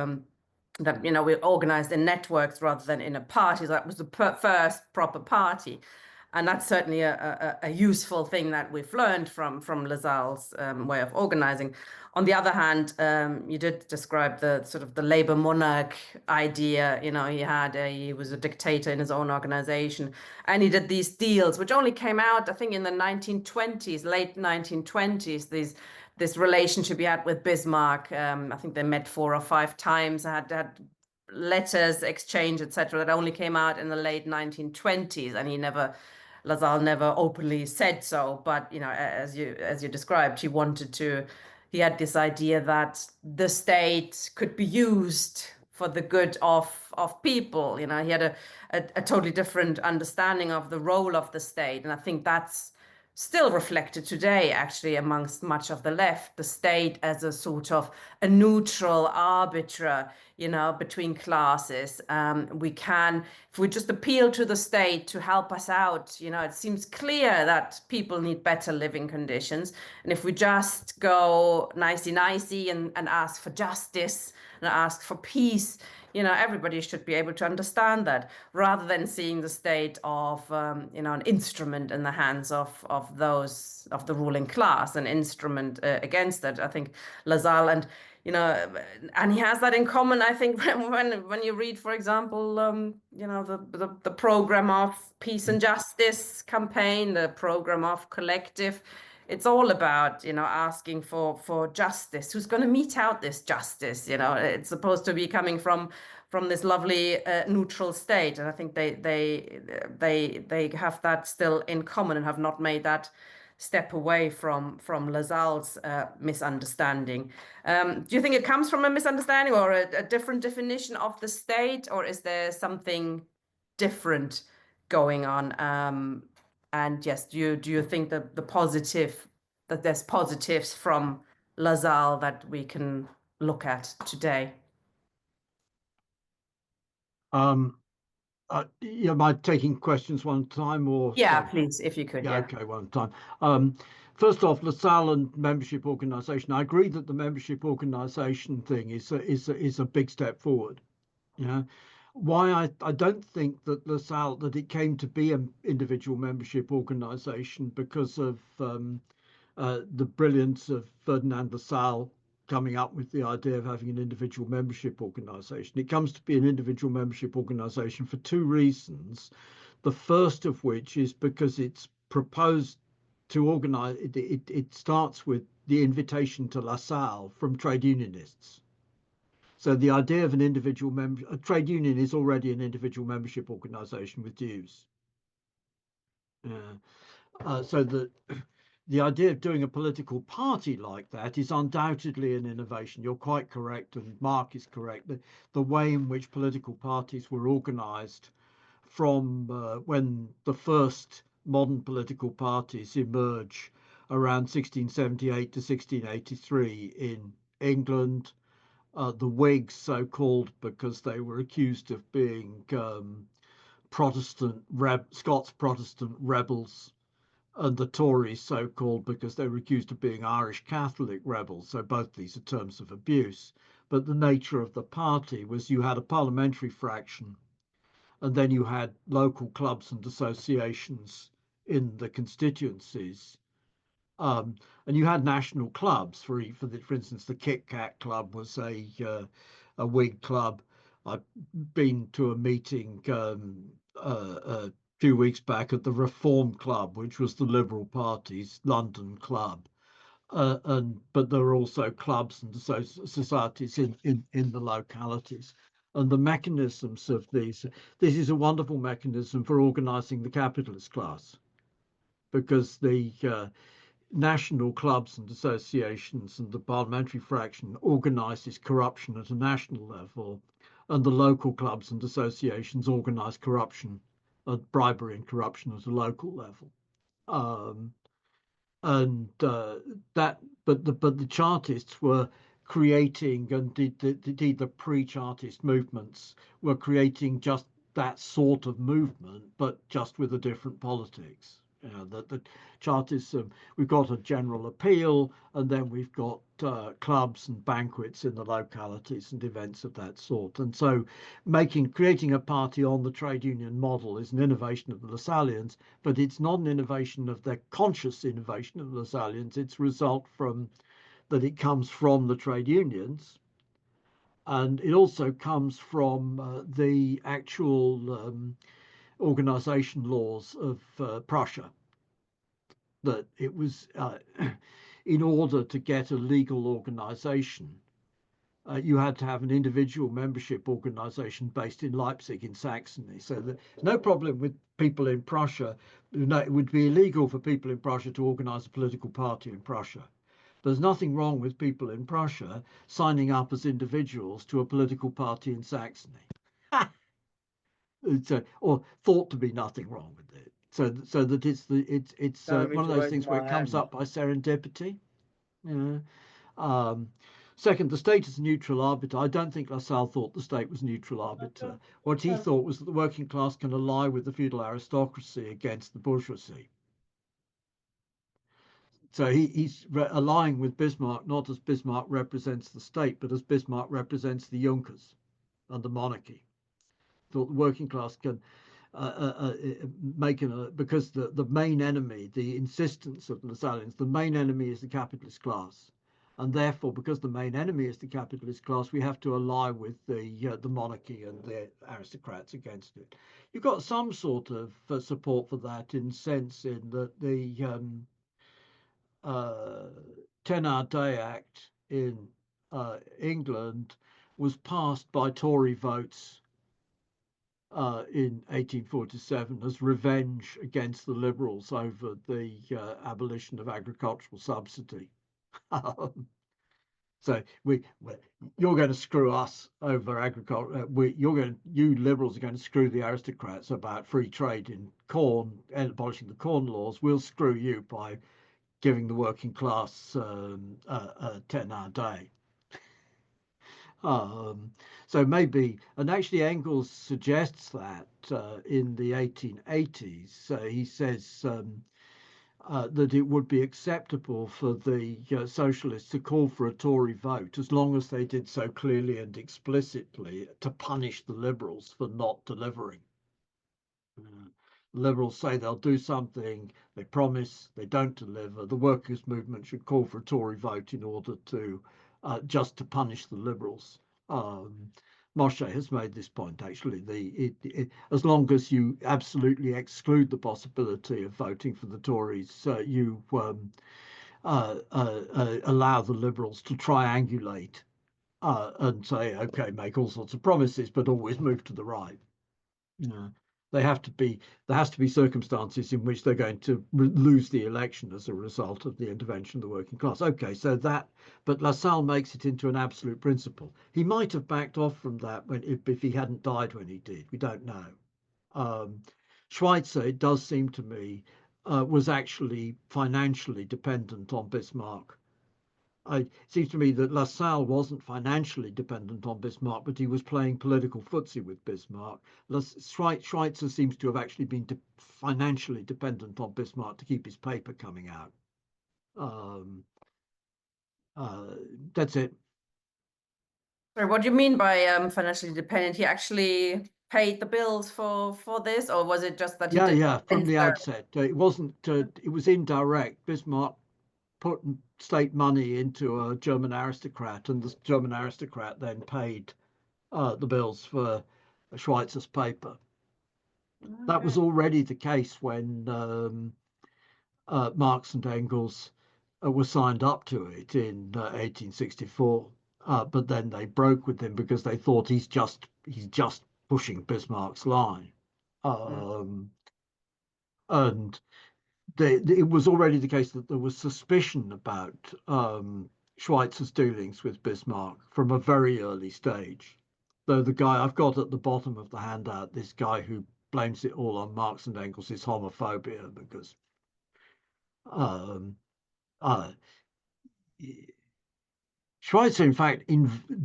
That we organized in networks rather than in a party. So that was the first proper party, and that's certainly a useful thing that we've learned from Lassalle's way of organizing. On the other hand, you did describe the sort of the labor monarch idea. He was a dictator in his own organization, and he did these deals, which only came out, I think, in the 1920s, late 1920s. This relationship he had with Bismarck. I think they met 4 or 5 times, had letters exchanged, etc. That only came out in the late 1920s, and Lassalle never openly said so. But as you described, he had this idea that the state could be used for the good of people. He had a totally different understanding of the role of the state, and I think that's still reflected today, actually, amongst much of the left, the state as a sort of a neutral arbiter, between classes. We can, if we just appeal to the state to help us out, it seems clear that people need better living conditions. And if we just go nicey and ask for justice and ask for peace, everybody should be able to understand that, rather than seeing the state of, an instrument in the hands of the ruling class, an instrument against it. I think Lassalle and he has that in common. I think when you read, for example, the program of Peace and Justice campaign, the program of Collective. It's all about, asking for justice. Who's going to mete out this justice? It's supposed to be coming from this lovely neutral state, and I think they have that still in common and have not made that step away from Lassalle's misunderstanding. Do you think it comes from a misunderstanding or a different definition of the state, or is there something different going on? And yes, do you think that there's positives from Lassalle that we can look at today? Am I taking questions one time or? Yeah, please, if you could. Yeah, okay, one time. First off, Lassalle and membership organisation. I agree that the membership organisation thing is a big step forward. Yeah. Why I don't think that Lassalle, that it came to be an individual membership organisation because of the brilliance of Ferdinand Lassalle coming up with the idea of having an individual membership organisation. It comes to be an individual membership organisation for two reasons. The first of which is because it's proposed to organise, it starts with the invitation to Lassalle from trade unionists. So the idea of an individual member, a trade union is already an individual membership organisation with dues. So the idea of doing a political party like that is undoubtedly an innovation. You're quite correct, and Mark is correct. The way in which political parties were organised from when the first modern political parties emerge around 1678 to 1683 in England, the Whigs, so-called, because they were accused of being Scots Protestant rebels, and the Tories, so-called, because they were accused of being Irish Catholic rebels. So both these are terms of abuse. But the nature of the party was you had a parliamentary fraction, and then you had local clubs and associations in the constituencies. And you had national clubs for instance, the Kit Kat Club was a Whig club. I've been to a meeting a few weeks back at the Reform Club, which was the Liberal Party's London club. But there are also clubs and societies in the localities. And the mechanisms of this is a wonderful mechanism for organising the capitalist class, because the national clubs and associations and the parliamentary fraction organises corruption at a national level, and the local clubs and associations organise corruption, bribery and corruption at a local level. And that, but the Chartists were creating, and indeed the pre-Chartist movements were creating just that sort of movement, but just with a different politics. The Chartists, we've got a general appeal, and then we've got clubs and banquets in the localities and events of that sort. And so creating a party on the trade union model is an innovation of the Lassalleans, but it's not an innovation of their conscious innovation of the Lassalleans. It's a result from that it comes from the trade unions. And it also comes from the actual organization laws of Prussia, that it was in order to get a legal organization, you had to have an individual membership organization based in Leipzig in Saxony. So there's no problem with people in Prussia. It would be illegal for people in Prussia to organize a political party in Prussia. There's nothing wrong with people in Prussia signing up as individuals to a political party in Saxony. Or thought to be nothing wrong with it. So that it's Telling me one of to those raise things where my it comes hand. up by serendipity. Second, the state is a neutral arbiter. I don't think Lassalle thought the state was a neutral arbiter. What he thought was that the working class can ally with the feudal aristocracy against the bourgeoisie. So he's allying with Bismarck, not as Bismarck represents the state, but as Bismarck represents the Junkers and the monarchy. Thought the working class can because the main enemy, the insistence of the Lassalleans, the main enemy is the capitalist class. And therefore, because the main enemy is the capitalist class, we have to ally with the monarchy and the aristocrats against it. You've got some sort of support for that in sense in that the 10-Hour Day Act in England was passed by Tory votes in 1847 as revenge against the Liberals over the abolition of agricultural subsidy. So you're going to screw us over agriculture. You Liberals are going to screw the aristocrats about free trade in corn and abolishing the corn laws. We'll screw you by giving the working class a 10-hour day. So maybe, and actually Engels suggests that in the 1880s, he says that it would be acceptable for the socialists to call for a Tory vote as long as they did so clearly and explicitly to punish the liberals for not delivering. Liberals say they'll do something, they promise, they don't deliver. The workers' movement should call for a Tory vote in order to just to punish the liberals. Moshe has made this point actually. As long as you absolutely exclude the possibility of voting for the Tories, you allow the liberals to triangulate and say, okay, make all sorts of promises, but always move to the right. Yeah. There has to be circumstances in which they're going to lose the election as a result of the intervention of the working class. Okay, but Lassalle makes it into an absolute principle. He might have backed off from that if he hadn't died when he did. We don't know. Schweitzer, it does seem to me, was actually financially dependent on Bismarck. It seems to me that Lassalle wasn't financially dependent on Bismarck, but he was playing political footsie with Bismarck. Schweitzer seems to have actually been financially dependent on Bismarck to keep his paper coming out. That's it. Sorry, what do you mean by financially dependent? He actually paid the bills for this, or was it just that he did? Yeah, from the outset. It wasn't. It was indirect. Bismarck put state money into a German aristocrat, and the German aristocrat then paid the bills for Schweitzer's paper. Okay. That was already the case when Marx and Engels were signed up to it in 1864, but then they broke with him because they thought he's just pushing Bismarck's line, and it was already the case that there was suspicion about Schweitzer's dealings with Bismarck from a very early stage. Though the guy I've got at the bottom of the handout, this guy who blames it all on Marx and Engels, is homophobia, because Schweitzer, in fact,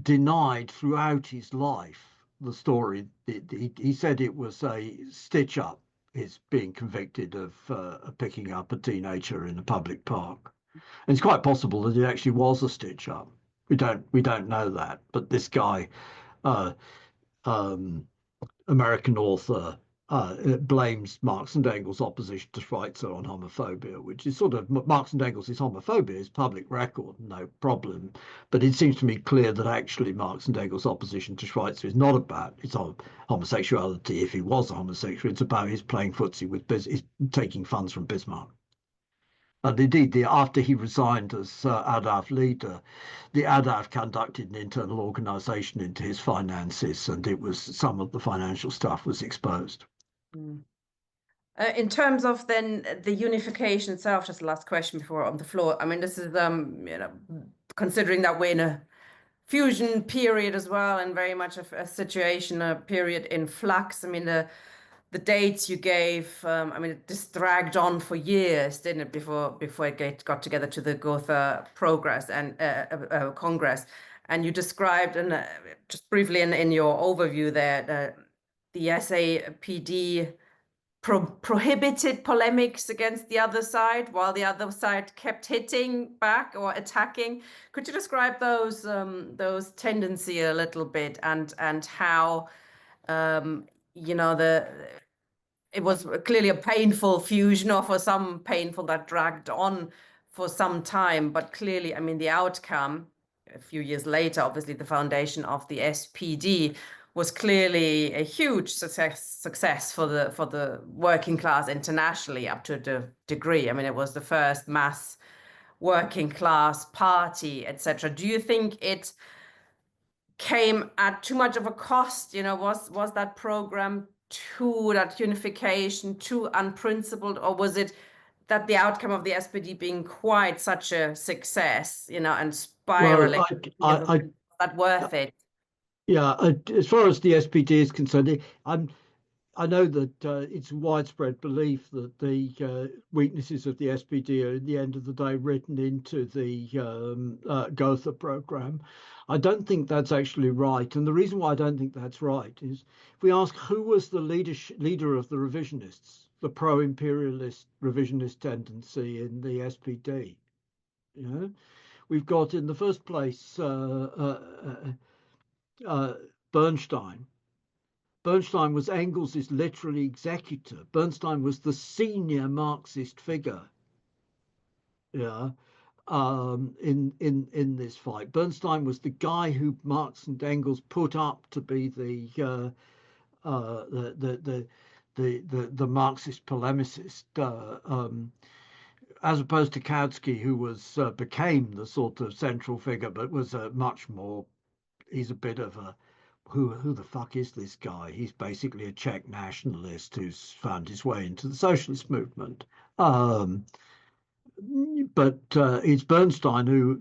denied throughout his life the story. He said it was a stitch up, his being convicted of picking up a teenager in a public park. And it's quite possible that it actually was a stitch up. We don't know that, but this guy, American author, blames Marx and Engels' opposition to Schweitzer on homophobia, which is sort of Marx and Engels' homophobia is public record, no problem. But it seems to me clear that actually Marx and Engels' opposition to Schweitzer is not about his homosexuality. If he was a homosexual, it's about his playing footsie with his taking funds from Bismarck. And indeed, after he resigned as ADAF leader, the ADAF conducted an internal organization into his finances, and some of the financial stuff was exposed. In terms of then the unification itself, just the last question before on the floor. I mean, this is considering that we're in a fusion period as well, and very much a situation, a period in flux. I mean, the the dates you gave, I mean, this dragged on for years, didn't it, before it got together to the Gotha Progress and Congress. And you described, and just briefly in your overview there, the SAPD prohibited polemics against the other side while the other side kept hitting back or attacking. Could you describe those tendency a little bit, and how you know it was clearly a painful fusion, or for some painful, that dragged on for some time, but clearly, I mean, the outcome a few years later, obviously the foundation of the SPD, was clearly a huge success for the working class internationally, up to a degree. I mean, it was the first mass working class party, etc. Do you think it came at too much of a cost? Was that program, that unification, too unprincipled, or was it that the outcome of the SPD being quite such a success, and spiraling? Was that worth it? Yeah, as far as the SPD is concerned, I know that it's widespread belief that the weaknesses of the SPD are, at the end of the day, written into the Gotha program. I don't think that's actually right. And the reason why I don't think that's right is, if we ask who was the leader of the revisionists, the pro-imperialist revisionist tendency in the SPD, we've got, in the first place, Bernstein. Bernstein was Engels' literary executor. Bernstein was the senior Marxist figure, in this fight. Bernstein was the guy who Marx and Engels put up to be the Marxist polemicist, as opposed to Kautsky, who became the sort of central figure, but was a much more. He's a bit of a who the fuck is this guy? He's basically a Czech nationalist who's found his way into the socialist movement. But it's Bernstein who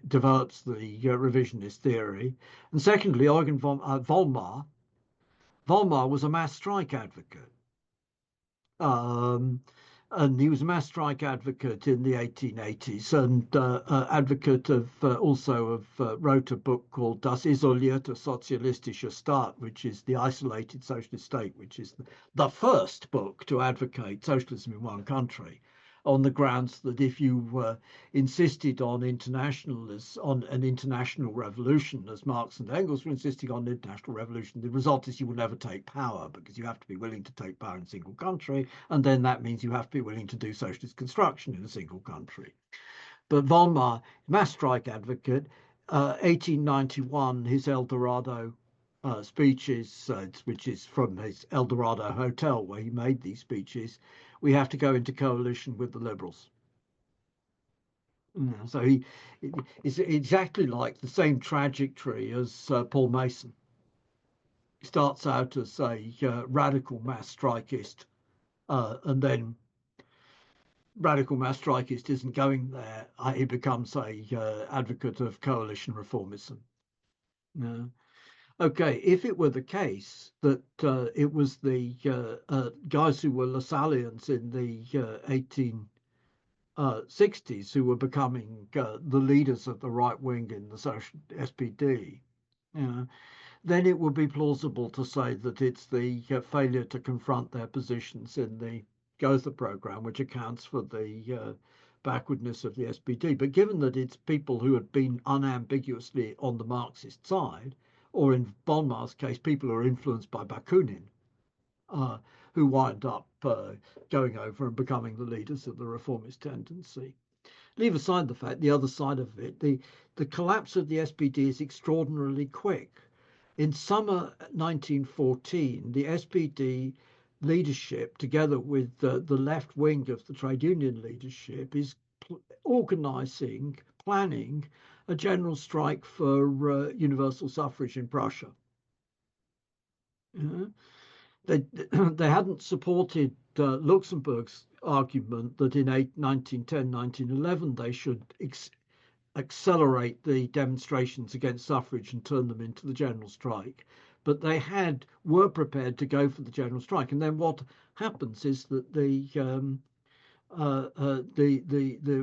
develops the revisionist theory. And secondly, Eugen von Vollmar. Vollmar was a mass strike advocate. And he was a mass strike advocate in the 1880s, and advocate of wrote a book called Das isolierte sozialistische Staat, which is the isolated socialist state, which is the first book to advocate socialism in one country, on the grounds that if you insisted on an international revolution, as Marx and Engels were insisting on an international revolution, the result is you will never take power, because you have to be willing to take power in a single country, and then that means you have to be willing to do socialist construction in a single country. But Vollmar, mass strike advocate, 1891, his El Dorado speeches, which is from his El Dorado hotel where he made these speeches, we have to go into coalition with the liberals. So it's exactly like the same trajectory as Paul Mason. He starts out as a radical mass strikeist, and then radical mass strikeist isn't going there. He becomes a advocate of coalition reformism. Okay, if it were the case that it was the guys who were Lassalleans in the 1860s who were becoming the leaders of the right wing in the social SPD, then it would be plausible to say that it's the failure to confront their positions in the Gotha program which accounts for the backwardness of the SPD. But given that it's people who had been unambiguously on the Marxist side, or in Vollmar's case, people who are influenced by Bakunin, who wind up going over and becoming the leaders of the reformist tendency. Leave aside the fact, the other side of it, the collapse of the SPD is extraordinarily quick. In summer 1914, the SPD leadership, together with the left wing of the trade union leadership, is planning a general strike for universal suffrage in Prussia. They hadn't supported Luxemburg's argument that in 1910, 1911, they should accelerate the demonstrations against suffrage and turn them into the general strike. but they were prepared to go for the general strike. And then what happens is that the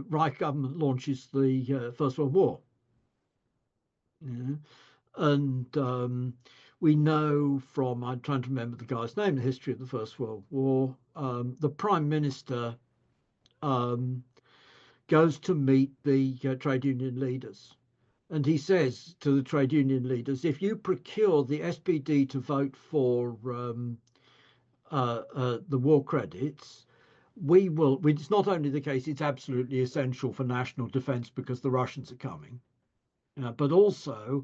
Reich government launches the First World War. Yeah. And we know from, I'm trying to remember the guy's name, the history of the First World War, the Prime Minister goes to meet the trade union leaders. And he says to the trade union leaders, if you procure the SPD to vote for the war credits, we will, it's not only the case, it's absolutely essential for national defense because the Russians are coming. But also,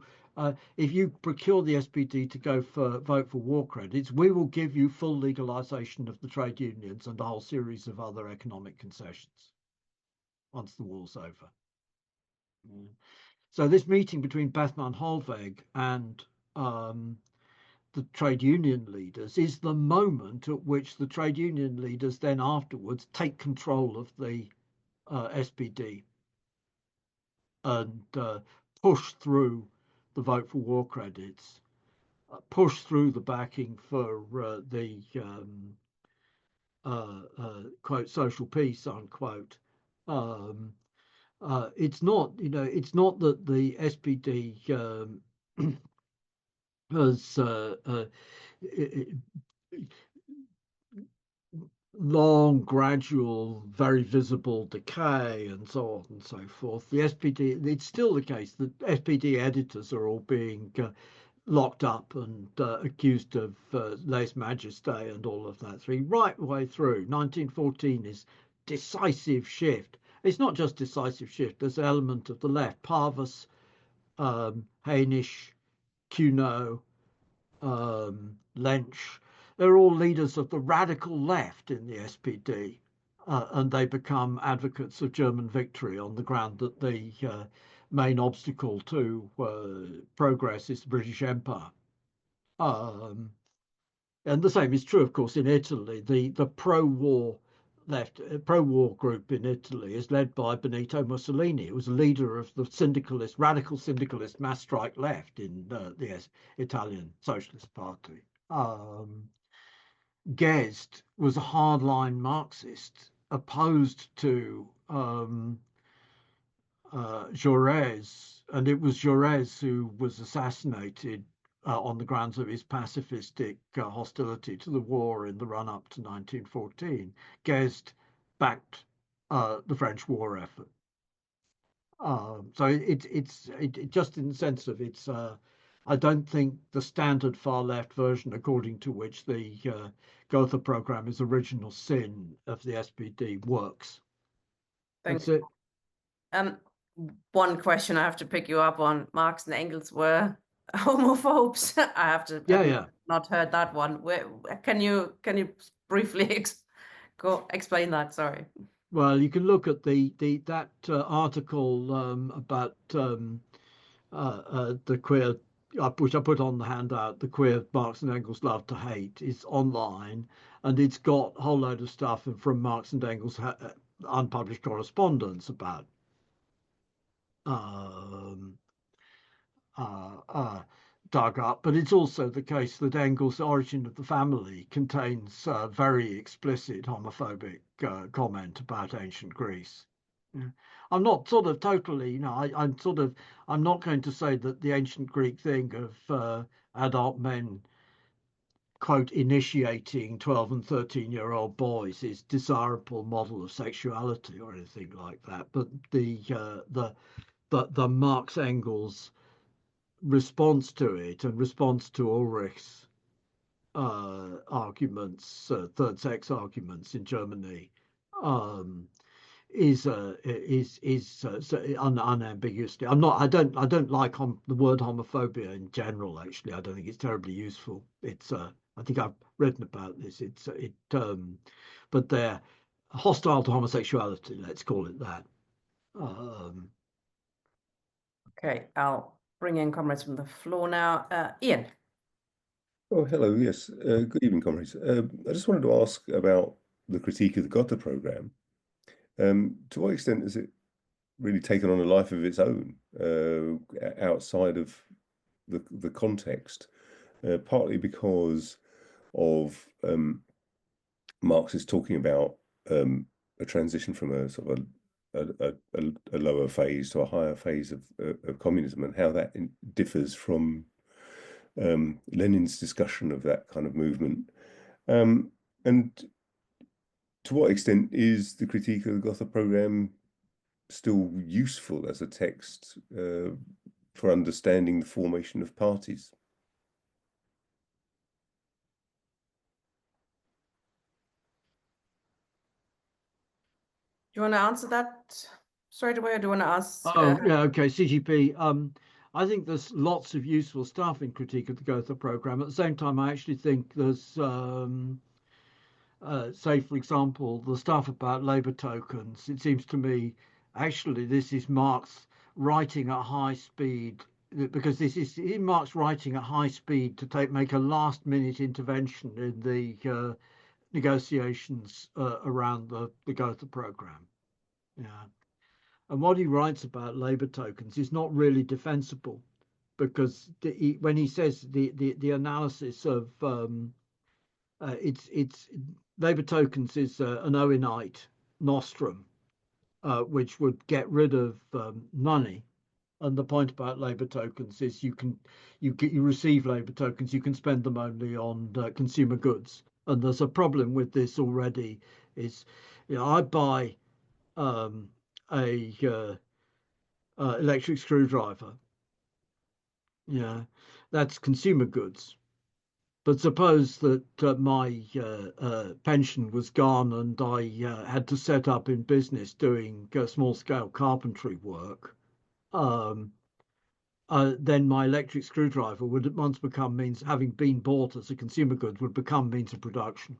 if you procure the SPD to vote for war credits, we will give you full legalization of the trade unions and a whole series of other economic concessions once the war's over. So this meeting between Bethmann Hollweg and the trade union leaders is the moment at which the trade union leaders then afterwards take control of the SPD and push through the vote for war credits, push through the backing for the quote social peace unquote. It's not, it's not that the SPD has long, gradual, very visible decay and so on and so forth. The SPD, it's still the case that SPD editors are all being locked up and accused of lèse-majesté and all of that right way through. 1914 is decisive shift. It's not just decisive shift. There's an element of the left. Parvus, Hainisch, Cuno, Lensch, they're all leaders of the radical left in the SPD, and they become advocates of German victory on the ground that the main obstacle to progress is the British Empire. And the same is true, of course, in Italy. The pro-war pro-war group in Italy is led by Benito Mussolini, who was a leader of the radical syndicalist mass strike left in the Italian Socialist Party. Guesde was a hardline Marxist, opposed to Jaurès, and it was Jaurès who was assassinated on the grounds of his pacifistic hostility to the war in the run-up to 1914. Guesde backed the French war effort. So it's just in the sense of it's. I don't think the standard far left version, according to which the Gotha program is original sin of the SPD, works. That's it. One question I have to pick you up on: Marx and Engels were homophobes. I have to. Yeah. Not heard that one. Can you briefly explain that? Sorry. Well, you can look at that article about the queer, which I put on the handout. The queer Marx and Engels love to hate is online, and it's got a whole load of stuff from Marx and Engels unpublished correspondence about dug up, but it's also the case that Engels' Origin of the Family contains very explicit homophobic comment about ancient Greece. I'm not sort of totally, I'm not going to say that the ancient Greek thing of adult men, quote, initiating 12 and 13-year-old boys is desirable model of sexuality or anything like that. But the Marx Engels response to it and response to Ulrich's arguments, third sex arguments in Germany, is unambiguously. I don't like the word homophobia in general. Actually, I don't think it's terribly useful. It's I think I've written about this. But they're hostile to homosexuality. Let's call it that. Okay, I'll bring in comrades from the floor now. Ian. Oh, hello. Yes. Good evening, comrades. I just wanted to ask about the critique of the Gotha program. To what extent has it really taken on a life of its own outside of the context? partly because of Marx is talking about a transition from a sort of a lower phase to a higher phase of communism, and how that differs from Lenin's discussion of that kind of movement. And to what extent is the critique of the Gotha program still useful as a text for understanding the formation of parties? Do you want to answer that straight away, or do you want to ask? Oh, yeah, okay, CGP. I think there's lots of useful stuff in Critique of the Gotha program. At the same time, I actually think there's, say, for example, the stuff about labour tokens. It seems to me, actually, this is Marx writing at high speed, because this is Marx writing at high speed to make a last-minute intervention in the negotiations around the Gotha program. Yeah. And what he writes about labour tokens is not really defensible, because when he says the analysis of it's labour tokens is an Owenite nostrum, which would get rid of money. And the point about labour tokens is you receive labour tokens, you can spend them only on consumer goods. And there's a problem with this already. Is I buy a electric screwdriver. Yeah, that's consumer goods. But suppose that my pension was gone and I had to set up in business doing small-scale carpentry work. Then my electric screwdriver would at once become means, having been bought as a consumer good, would become means of production.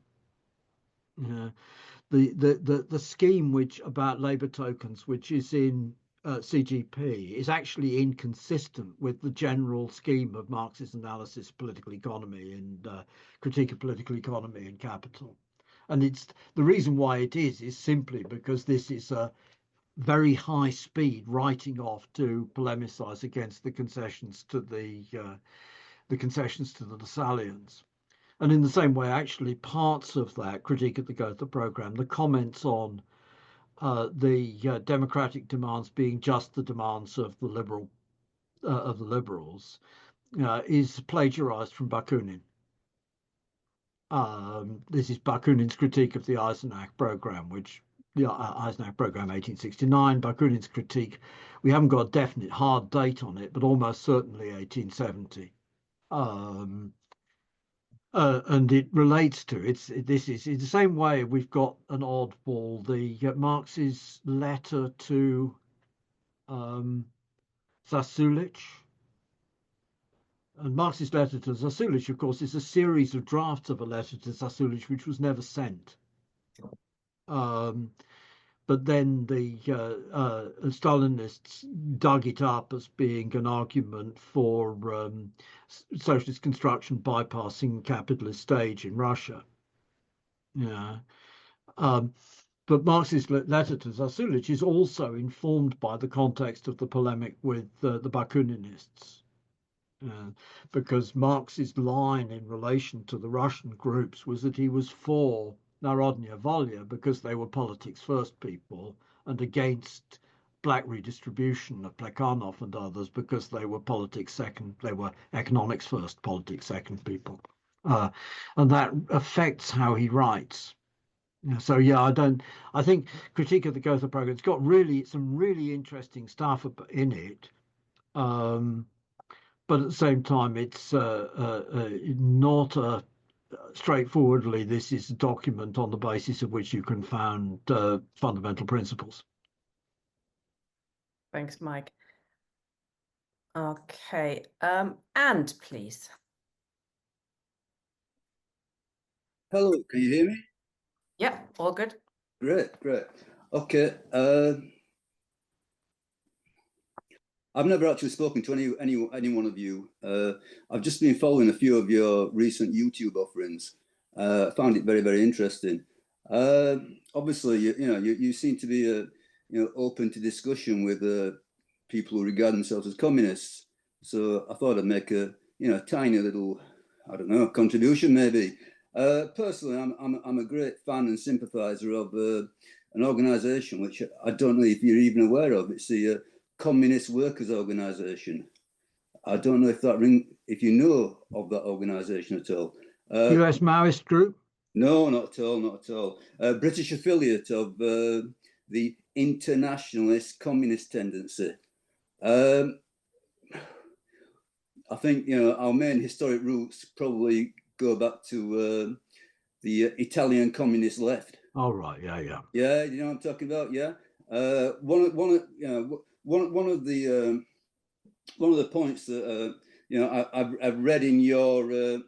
Yeah. The scheme about labour tokens, which is in CGP, is actually inconsistent with the general scheme of Marxist analysis of political economy and critique of political economy and capital. And it's the reason why it is simply because this is a very high speed writing off to polemicize against the concessions to the Lassalleans. And in the same way, actually, parts of that critique of the Gotha program, the comments on the democratic demands being just the demands of the liberals, is plagiarized from Bakunin. This is Bakunin's critique of the Eisenach program, which the Eisenach program 1869. Bakunin's critique, we haven't got a definite hard date on it, but almost certainly 1870. And it relates to this is in the same way we've got an oddball, the Marx's letter to Zasulich. And Marx's letter to Zasulich, of course, is a series of drafts of a letter to Zasulich which was never sent. But then the Stalinists dug it up as being an argument for socialist construction bypassing capitalist stage in Russia. Yeah. But Marx's letter to Zasulich is also informed by the context of the polemic with the Bakuninists. Because Marx's line in relation to the Russian groups was that he was for Narodная Volia because they were politics first people, and against black redistribution of Plekhanov and others because they were politics second, they were economics first, politics second people. And that affects how he writes. So yeah, I think Critique of the Gotha program, it's got some really interesting stuff in it. But at the same time, it's not straightforwardly, this is a document on the basis of which you can found fundamental principles. Thanks, Mike. Okay, and please. Hello, can you hear me? Yeah, all good. Great. Okay. I've never actually spoken to any one of you. I've just been following a few of your recent YouTube offerings. I found it very, very interesting. Obviously, you seem to be open to discussion with people who regard themselves as communists. So I thought I'd make a tiny little I don't know, contribution maybe. Personally, I'm a great fan and sympathizer of an organisation which I don't know if you're even aware of. It's the Communist Workers' Organisation. I don't know if you know of that organisation at all. US Maoist group? No, not at all, not at all. British affiliate of the internationalist communist tendency. I think, you know, our main historic roots probably go back to the Italian communist left. Oh, right, yeah. Yeah, you know what I'm talking about. Yeah, one of the points that you know I've read in your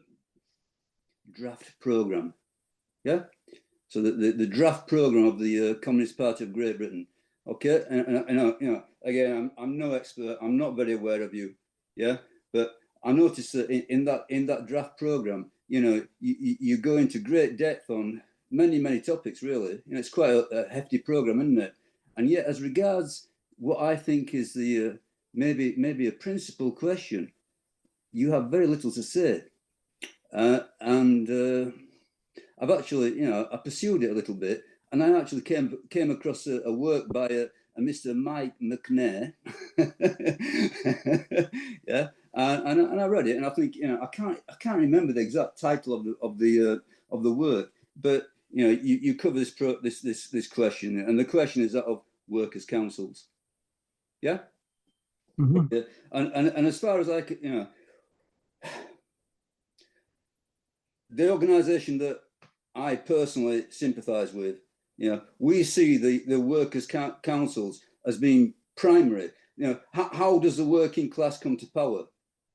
draft program. Yeah, so the draft program of the Communist Party of Great Britain. Okay, and you know, again, I'm no expert. I'm not very aware of you. Yeah, but I noticed that in that draft program, you know, you go into great depth on many topics. Really, you know, it's quite a hefty program, isn't it? And yet, as regards what I think is the maybe a principal question, you have very little to say. And I've actually, you know, I pursued it a little bit, and I actually came across a work by a Mr. Mike Macnair. Yeah, and I read it, and I think, you know, I can't remember the exact title of the work, but you know, you cover this question, and the question is that of workers' councils. Yeah. Mm-hmm. Yeah. And as far as I could, you know, the organisation that I personally sympathise with, you know, we see the workers' councils as being primary. You know, how does the working class come to power?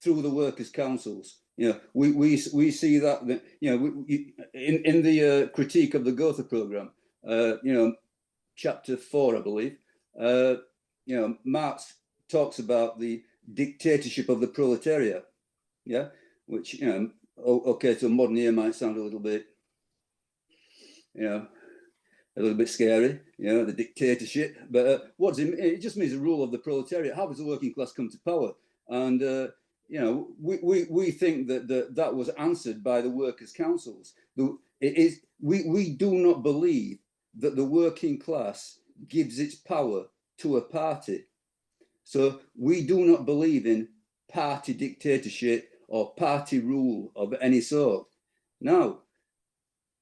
Through the workers' councils. You know, we see that, you know, in the critique of the Gotha programme, you know, chapter 4, I believe, you know, Marx talks about the dictatorship of the proletariat. Yeah, which, you know, okay, to a modern ear might sound a little bit, you know, a little bit scary, you know, the dictatorship. But what does it just means the rule of the proletariat. How does the working class come to power? And you know, we think that was answered by the workers' councils. We do not believe that the working class gives its power to a party. So we do not believe in party dictatorship or party rule of any sort. Now,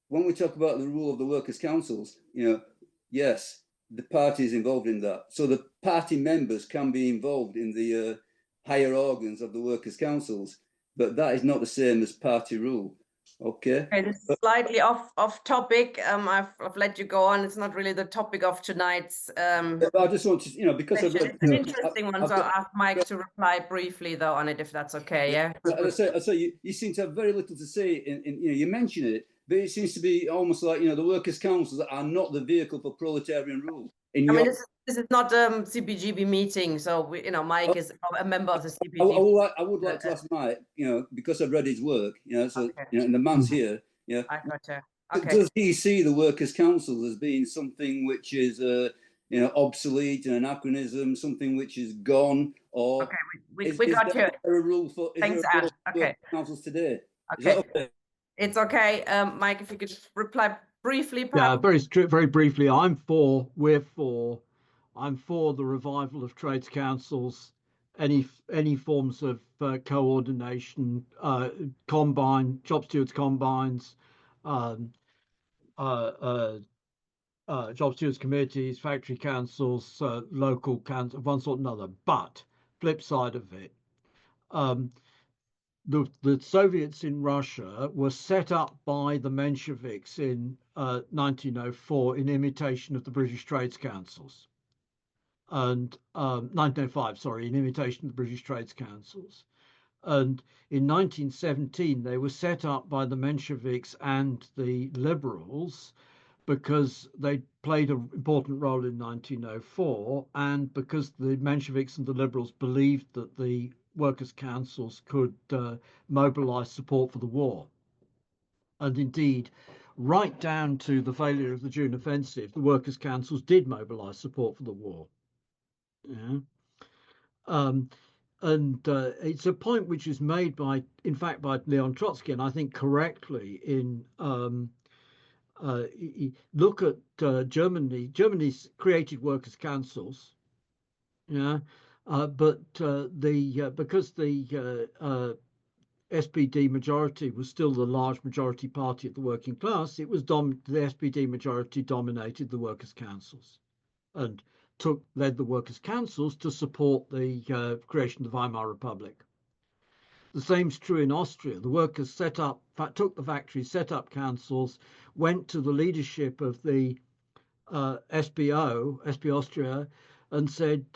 when we talk about the rule of the workers' councils, you know, yes, the party is involved in that. So the party members can be involved in the higher organs of the workers' councils, but that is not the same as party rule. Okay. This is slightly off topic. I've let you go on. It's not really the topic of tonight's. I just want to, you know, because it's an interesting one. So I'll ask Mike to reply briefly though on it, if that's okay. Yeah. As I say, you seem to have very little to say. In you know, you mention it, but it seems to be almost like, you know, the workers' councils are not the vehicle for proletarian rule. I mean, this is not a CPGB meeting, so we, you know, Mike is a member of the CPGB. I would like to ask Mike, you know, because I've read his work, you know, so okay. You know, and the man's here, you know, I gotcha. Okay. Does he see the workers' councils as being something which is, you know, obsolete, an anachronism, something which is gone, or okay, we got you. Is there a rule for? Thanks, Anne. Okay. Councils today. Okay. Okay. It's okay, Mike. If you could reply briefly. Perhaps. Yeah, very briefly. I'm for the revival of trades councils, any forms of coordination, job stewards combines, job stewards committees, factory councils, local councils, one sort or another. But flip side of it, the Soviets in Russia were set up by the Mensheviks in 1904 in imitation of the British Trades Councils, and 1905, sorry, in imitation of the British Trades Councils. And in 1917, they were set up by the Mensheviks and the Liberals because they played an important role in 1904, and because the Mensheviks and the Liberals believed that the workers' councils could mobilize support for the war. And indeed, right down to the failure of the June offensive, the workers' councils did mobilize support for the war. Yeah. it's a point which is made by, in fact, by Leon Trotsky, and I think correctly in look at Germany. Germany's created workers' councils, yeah, but because the SPD majority was still the large majority party of the working class, it was the SPD majority dominated the workers' councils and led the workers' councils to support the creation of the Weimar Republic. The same's true in Austria. The workers took the factories, set up councils, went to the leadership of the SBO, SB Austria, and said,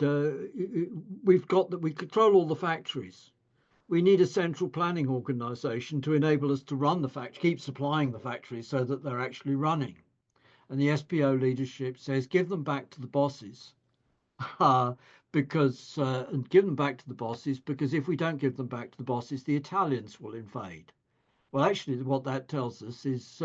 we control all the factories. We need a central planning organization to enable us to run the factory, keep supplying the factories so that they're actually running. And the SPO leadership says, give them back to the bosses. And give them back to the bosses, because if we don't give them back to the bosses, the Italians will invade. Well, actually, what that tells us is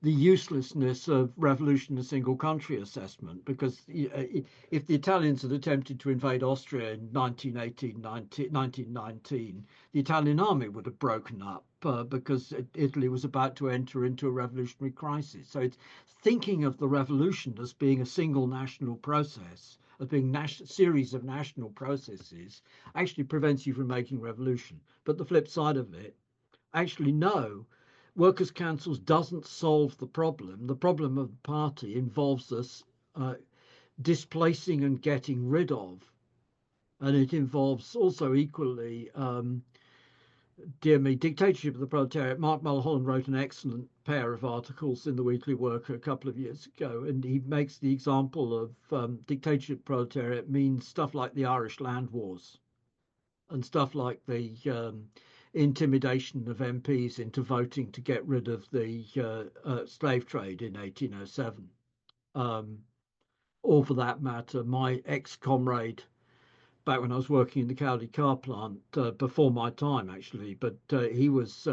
the uselessness of revolution in a single country assessment, because if the Italians had attempted to invade Austria in 1919, the Italian army would have broken up because Italy was about to enter into a revolutionary crisis. So it's thinking of the revolution as being a single national process, as being a series of national processes, actually prevents you from making revolution. But the flip side of it, actually, no, workers' councils doesn't solve the problem. The problem of the party involves us displacing and getting rid of. And it involves also equally, dear me, dictatorship of the proletariat. Mark Mulholland wrote an excellent pair of articles in the Weekly Worker a couple of years ago, and he makes the example of dictatorship of the proletariat means stuff like the Irish land wars and stuff like the intimidation of MPs into voting to get rid of the slave trade in 1807. Or for that matter, my ex-comrade, back when I was working in the Cowley car plant, before my time actually, but he was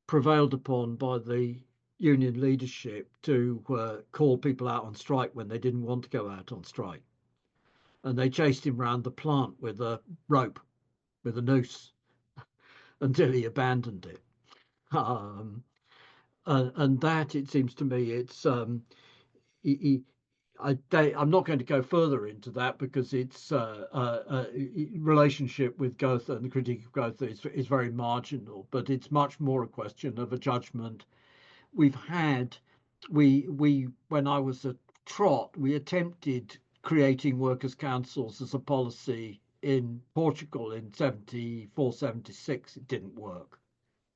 prevailed upon by the union leadership to call people out on strike when they didn't want to go out on strike. And they chased him around the plant with a rope, with a noose, until he abandoned it. And that, it seems to me, it's I'm not going to go further into that because it's relationship with Gotha and the critique of Gotha is very marginal, but it's much more a question of a judgment. When I was at Trot, we attempted creating workers' councils as a policy in Portugal in 74, 76. It didn't work.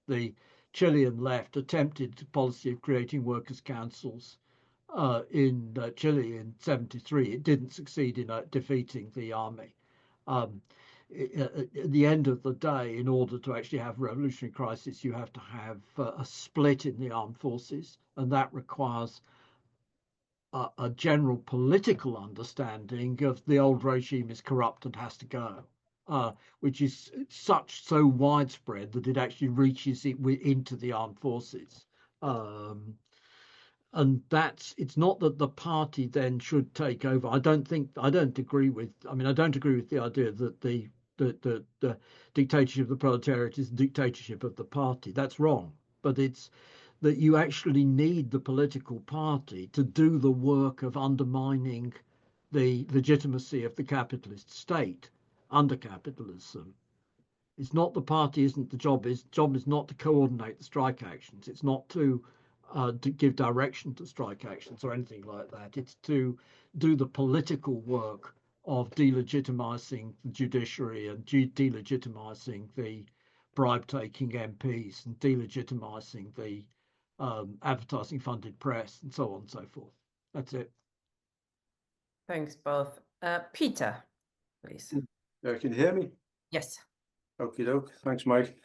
The Chilean left attempted the policy of creating workers' councils in Chile in 73. It didn't succeed in defeating the army. At the end of the day, in order to actually have a revolutionary crisis, you have to have a split in the armed forces, and that requires a general political understanding of the old regime is corrupt and has to go, which is so widespread that it actually reaches into the armed forces. And it's not that the party then should take over. I don't agree with the idea that the dictatorship of the proletariat is the dictatorship of the party. That's wrong. But it's that you actually need the political party to do the work of undermining the legitimacy of the capitalist state under capitalism. It's not the party isn't the job is not to coordinate the strike actions. It's not to give direction to strike actions or anything like that. It's to do the political work of delegitimizing the judiciary and delegitimizing the bribe-taking MPs and delegitimizing the advertising-funded press and so on and so forth. That's it. Thanks both. Peter, please. Can you hear me? Yes. Okie doke. Thanks, Mike.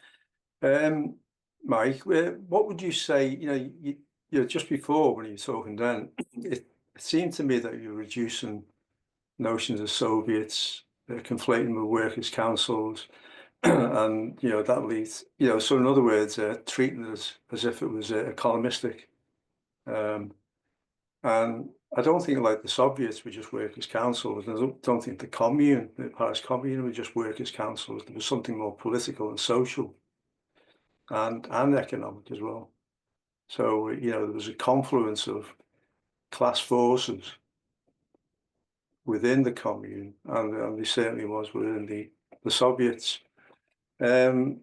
Mike, what would you say, you just before when you were talking then, it seemed to me that you were reducing notions of Soviets, conflating with workers' councils, and, that leads, so in other words, treating it as if it was economistic. And I don't think like the Soviets were just workers' councils. I don't think the Paris Commune were just workers' councils. There was something more political and social and economic as well. So, there was a confluence of class forces within the commune, and there certainly was within the Soviets. I'm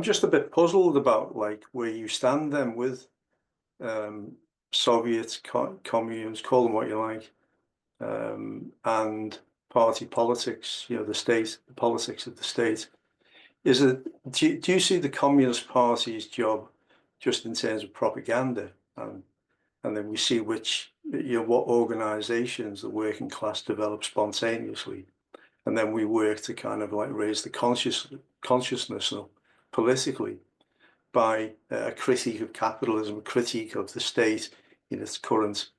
just a bit puzzled about like where you stand then with Soviets, communes, call them what you like, and party politics. The state, the politics of the state. Do you see the Communist Party's job just in terms of propaganda, and then we see which what organisations the working class develop spontaneously, and then we work to kind of like raise the consciousness politically by a critique of capitalism, a critique of the state in its current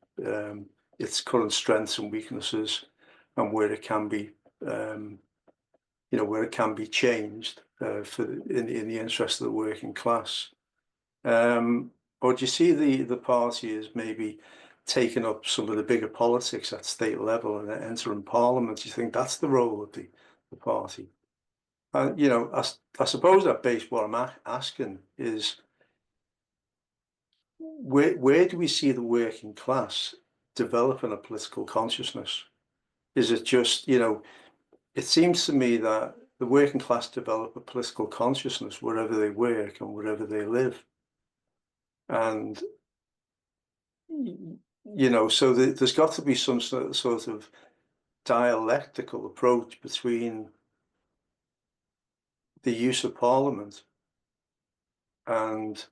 strengths and weaknesses, and where it can be where it can be changed in the interest of the working class. Or do you see the party as maybe taking up some of the bigger politics at state level and entering parliament? Do you think that's the role of the party? And I suppose that base what I'm asking is, where do we see the working class developing a political consciousness? Is it just, it seems to me that the working class develop a political consciousness wherever they work and wherever they live. And, so there's got to be some sort of dialectical approach between the use of parliament and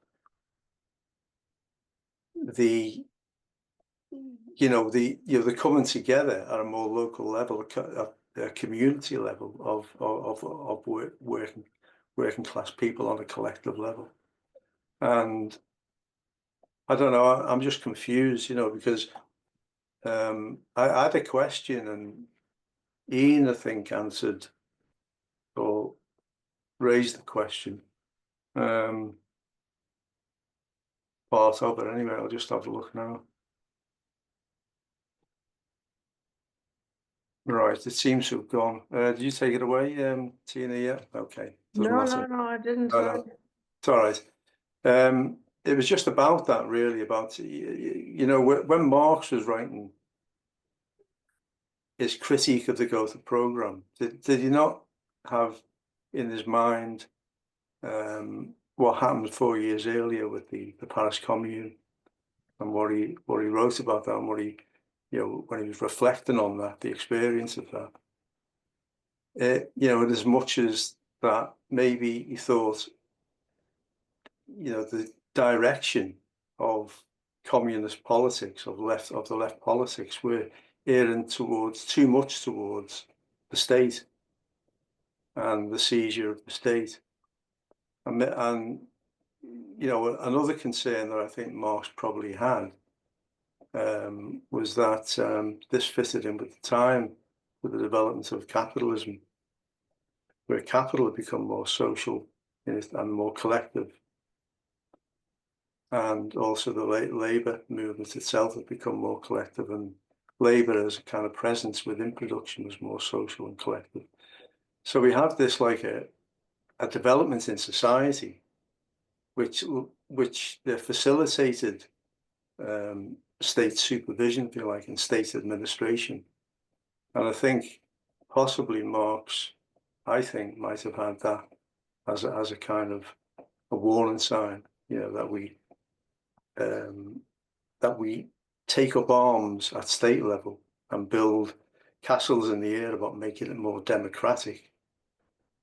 the coming together at a more local level, a community level of working class people on a collective level. And I don't know, I'm just confused, because I had a question, and Ian, I think, answered or raised the question. Part of it anyway. I'll just have a look now. Right, it seems to have gone. Did you take it away, Tina? Yeah, okay. No, I didn't. No. It's all right. It was just about that, really, about, when Marx was writing his critique of the Gotha program, did he not have in his mind what happened 4 years earlier with the Paris Commune, and what he wrote about that, and what he, when he was reflecting on that, the experience of that, and as much as that, maybe he thought, the direction of communist politics, of the left politics, were erring too much towards the state and the seizure of the state. And another concern that I think Marx probably had was that this fitted in with the time, with the development of capitalism, where capital had become more social and more collective. And also the labour movement itself had become more collective, and labour as a kind of presence within production was more social and collective. So we have this like a development in society which facilitated state supervision, if you like, and state administration. And I think possibly Marx, might have had that as a kind of a warning sign, that we take up arms at state level and build castles in the air about making it more democratic,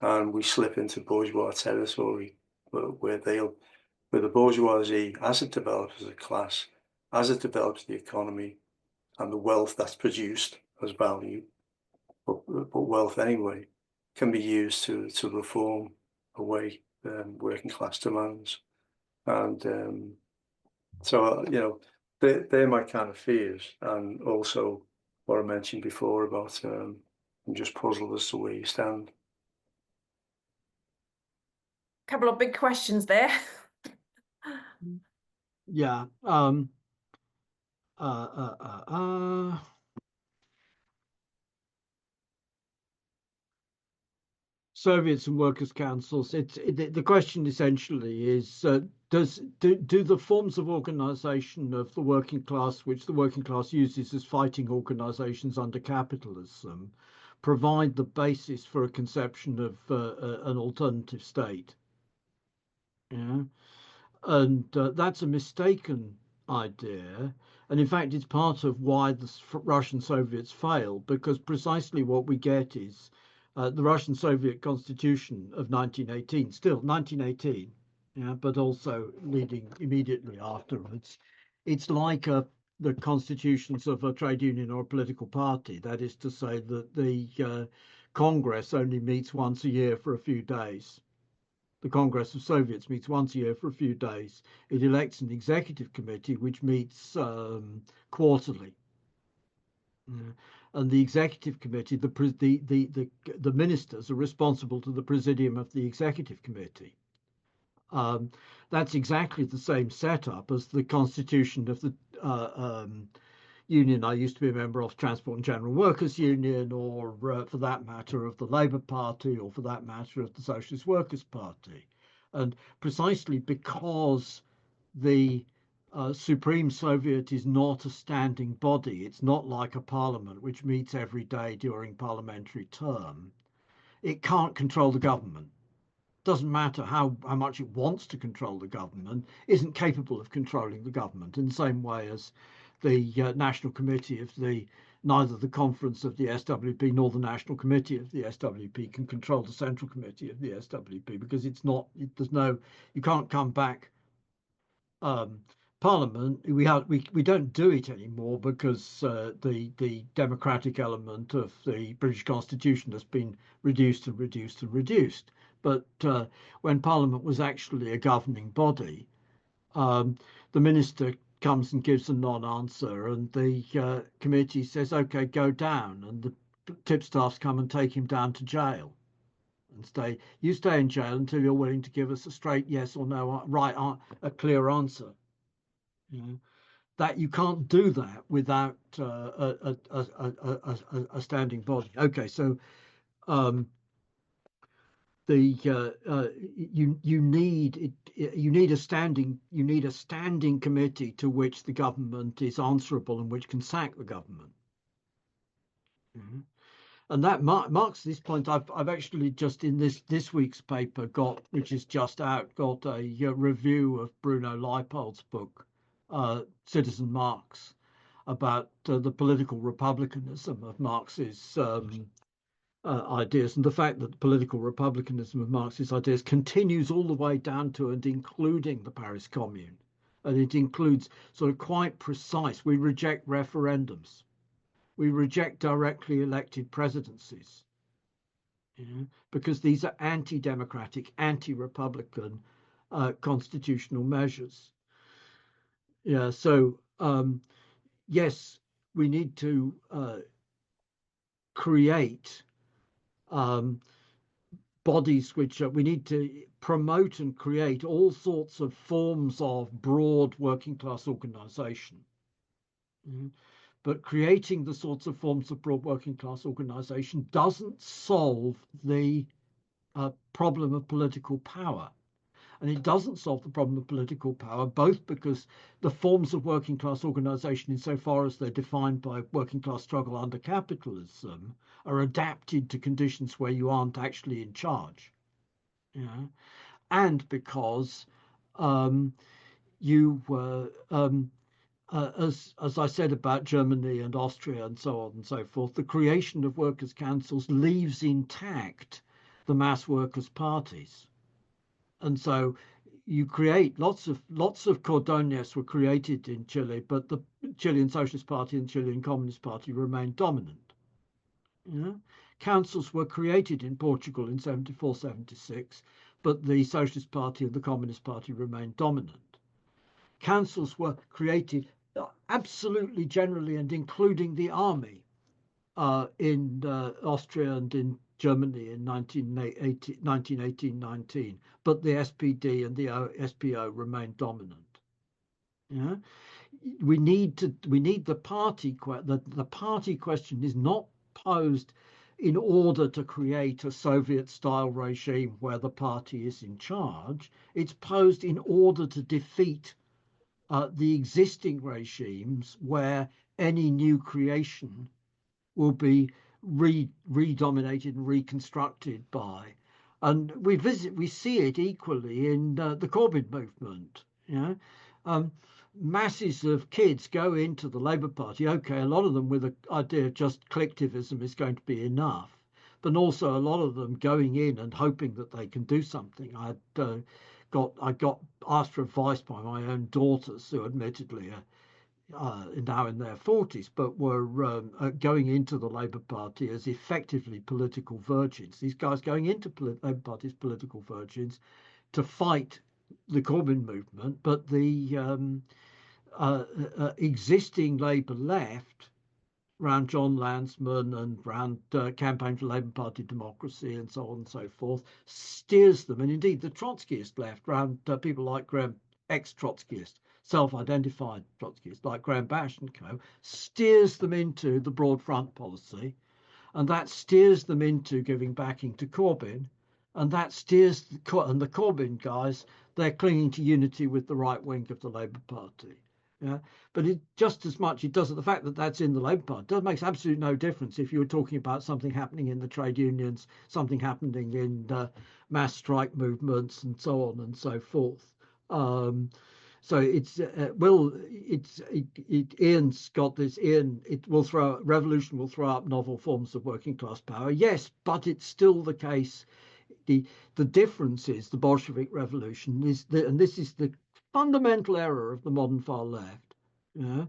and we slip into bourgeois territory where the bourgeoisie, as it develops as a class, as it develops the economy and the wealth that's produced as value, but wealth anyway, can be used to reform away working class demands. And so, they're my kind of fears, and also what I mentioned before about I'm just puzzled as to where you stand. Couple of big questions there. Yeah. Soviets and workers' councils. The question essentially is: do the forms of organisation of the working class, which the working class uses as fighting organisations under capitalism, provide the basis for a conception of an alternative state? Yeah, and that's a mistaken idea. And in fact, it's part of why the Russian Soviets failed, because precisely what we get is the Russian Soviet Constitution of 1918, still 1918, yeah, but also leading immediately afterwards. It's like the constitutions of a trade union or a political party. That is to say that the Congress only meets once a year for a few days. The Congress of Soviets meets once a year for a few days. It elects an executive committee which meets quarterly. And the executive committee, the ministers are responsible to the presidium of the executive committee. That's exactly the same setup as the constitution of the union I used to be a member of, Transport and General Workers Union, or for that matter of the Labour Party, or for that matter of the Socialist Workers Party. And precisely because the Supreme Soviet is not a standing body, it's not like a parliament which meets every day during parliamentary term, it can't control the government. Doesn't matter how much it wants to control the government, isn't capable of controlling the government in the same way as the National Committee of neither the conference of the SWP nor the National Committee of the SWP can control the Central Committee of the SWP, because you can't come back. Parliament, we don't do it anymore because the democratic element of the British Constitution has been reduced and reduced and reduced. But when Parliament was actually a governing body, the minister comes and gives a non-answer, and the committee says, "Okay, go down," and the tipstaffs come and take him down to jail and you stay in jail until you're willing to give us a straight yes or no, a clear answer. You know, that you can't do that without a standing body. Okay, so you need a standing committee to which the government is answerable and which can sack the government. Mm-hmm. And that marks this point. I've actually just in this week's paper which is just out, got a review of Bruno Leipold's book, Citizen Marx, about the political republicanism of Marx's ideas, and the fact that the political republicanism of Marx's ideas continues all the way down to and including the Paris Commune. And it includes sort of quite precise, we reject referendums. We reject directly elected presidencies, because these are anti-democratic, anti-republican constitutional measures. Yeah, so yes, we need to create bodies which we need to promote and create all sorts of forms of broad working class organization. But creating the sorts of forms of broad working class organization doesn't solve the problem of political power. And it doesn't solve the problem of political power, both because the forms of working class organization, insofar as they're defined by working class struggle under capitalism, are adapted to conditions where you aren't actually in charge. And because as I said about Germany and Austria and so on and so forth, the creation of workers' councils leaves intact the mass workers' parties. And so you create lots of cordones were created in Chile, but the Chilean Socialist Party and Chilean Communist Party remained dominant. Councils were created in Portugal in 74, 76, but the Socialist Party and the Communist Party remained dominant. Councils were created absolutely generally and including the army in Austria and in Germany in 1918-19, but the SPD and the SPO remained dominant. Yeah, we need the party. The party question is not posed in order to create a Soviet-style regime where the party is in charge. It's posed in order to defeat the existing regimes where any new creation will be redominated and reconstructed by. And we see it equally in the Corbyn movement. You know, masses of kids go into the Labour Party. Okay, a lot of them with the idea of just collectivism is going to be enough, but also a lot of them going in and hoping that they can do something. I got asked for advice by my own daughters, who admittedly are now in their 40s, but were going into the Labour Party as effectively political virgins. These guys going into Labour Party as political virgins to fight the Corbyn movement, but the existing Labour left around John Landsman and around Campaign for Labour Party Democracy and so on and so forth, steers them, and indeed the Trotskyist left around people like Graham, ex-Trotskyist, self-identified Trotskyists like Graham Bash and co, steers them into the broad front policy, and that steers them into giving backing to Corbyn, and that steers the Corbyn guys, they're clinging to unity with the right wing of the Labour Party. Yeah, but it just as much it doesn't. The fact that that's in the Labour Party makes absolutely no difference if you were talking about something happening in the trade unions, something happening in mass strike movements, and so on and so forth. So Ian's got this. Revolution will throw up novel forms of working class power. Yes, but it's still the case. The difference is the Bolshevik Revolution and this is the fundamental error of the modern far left. Yeah,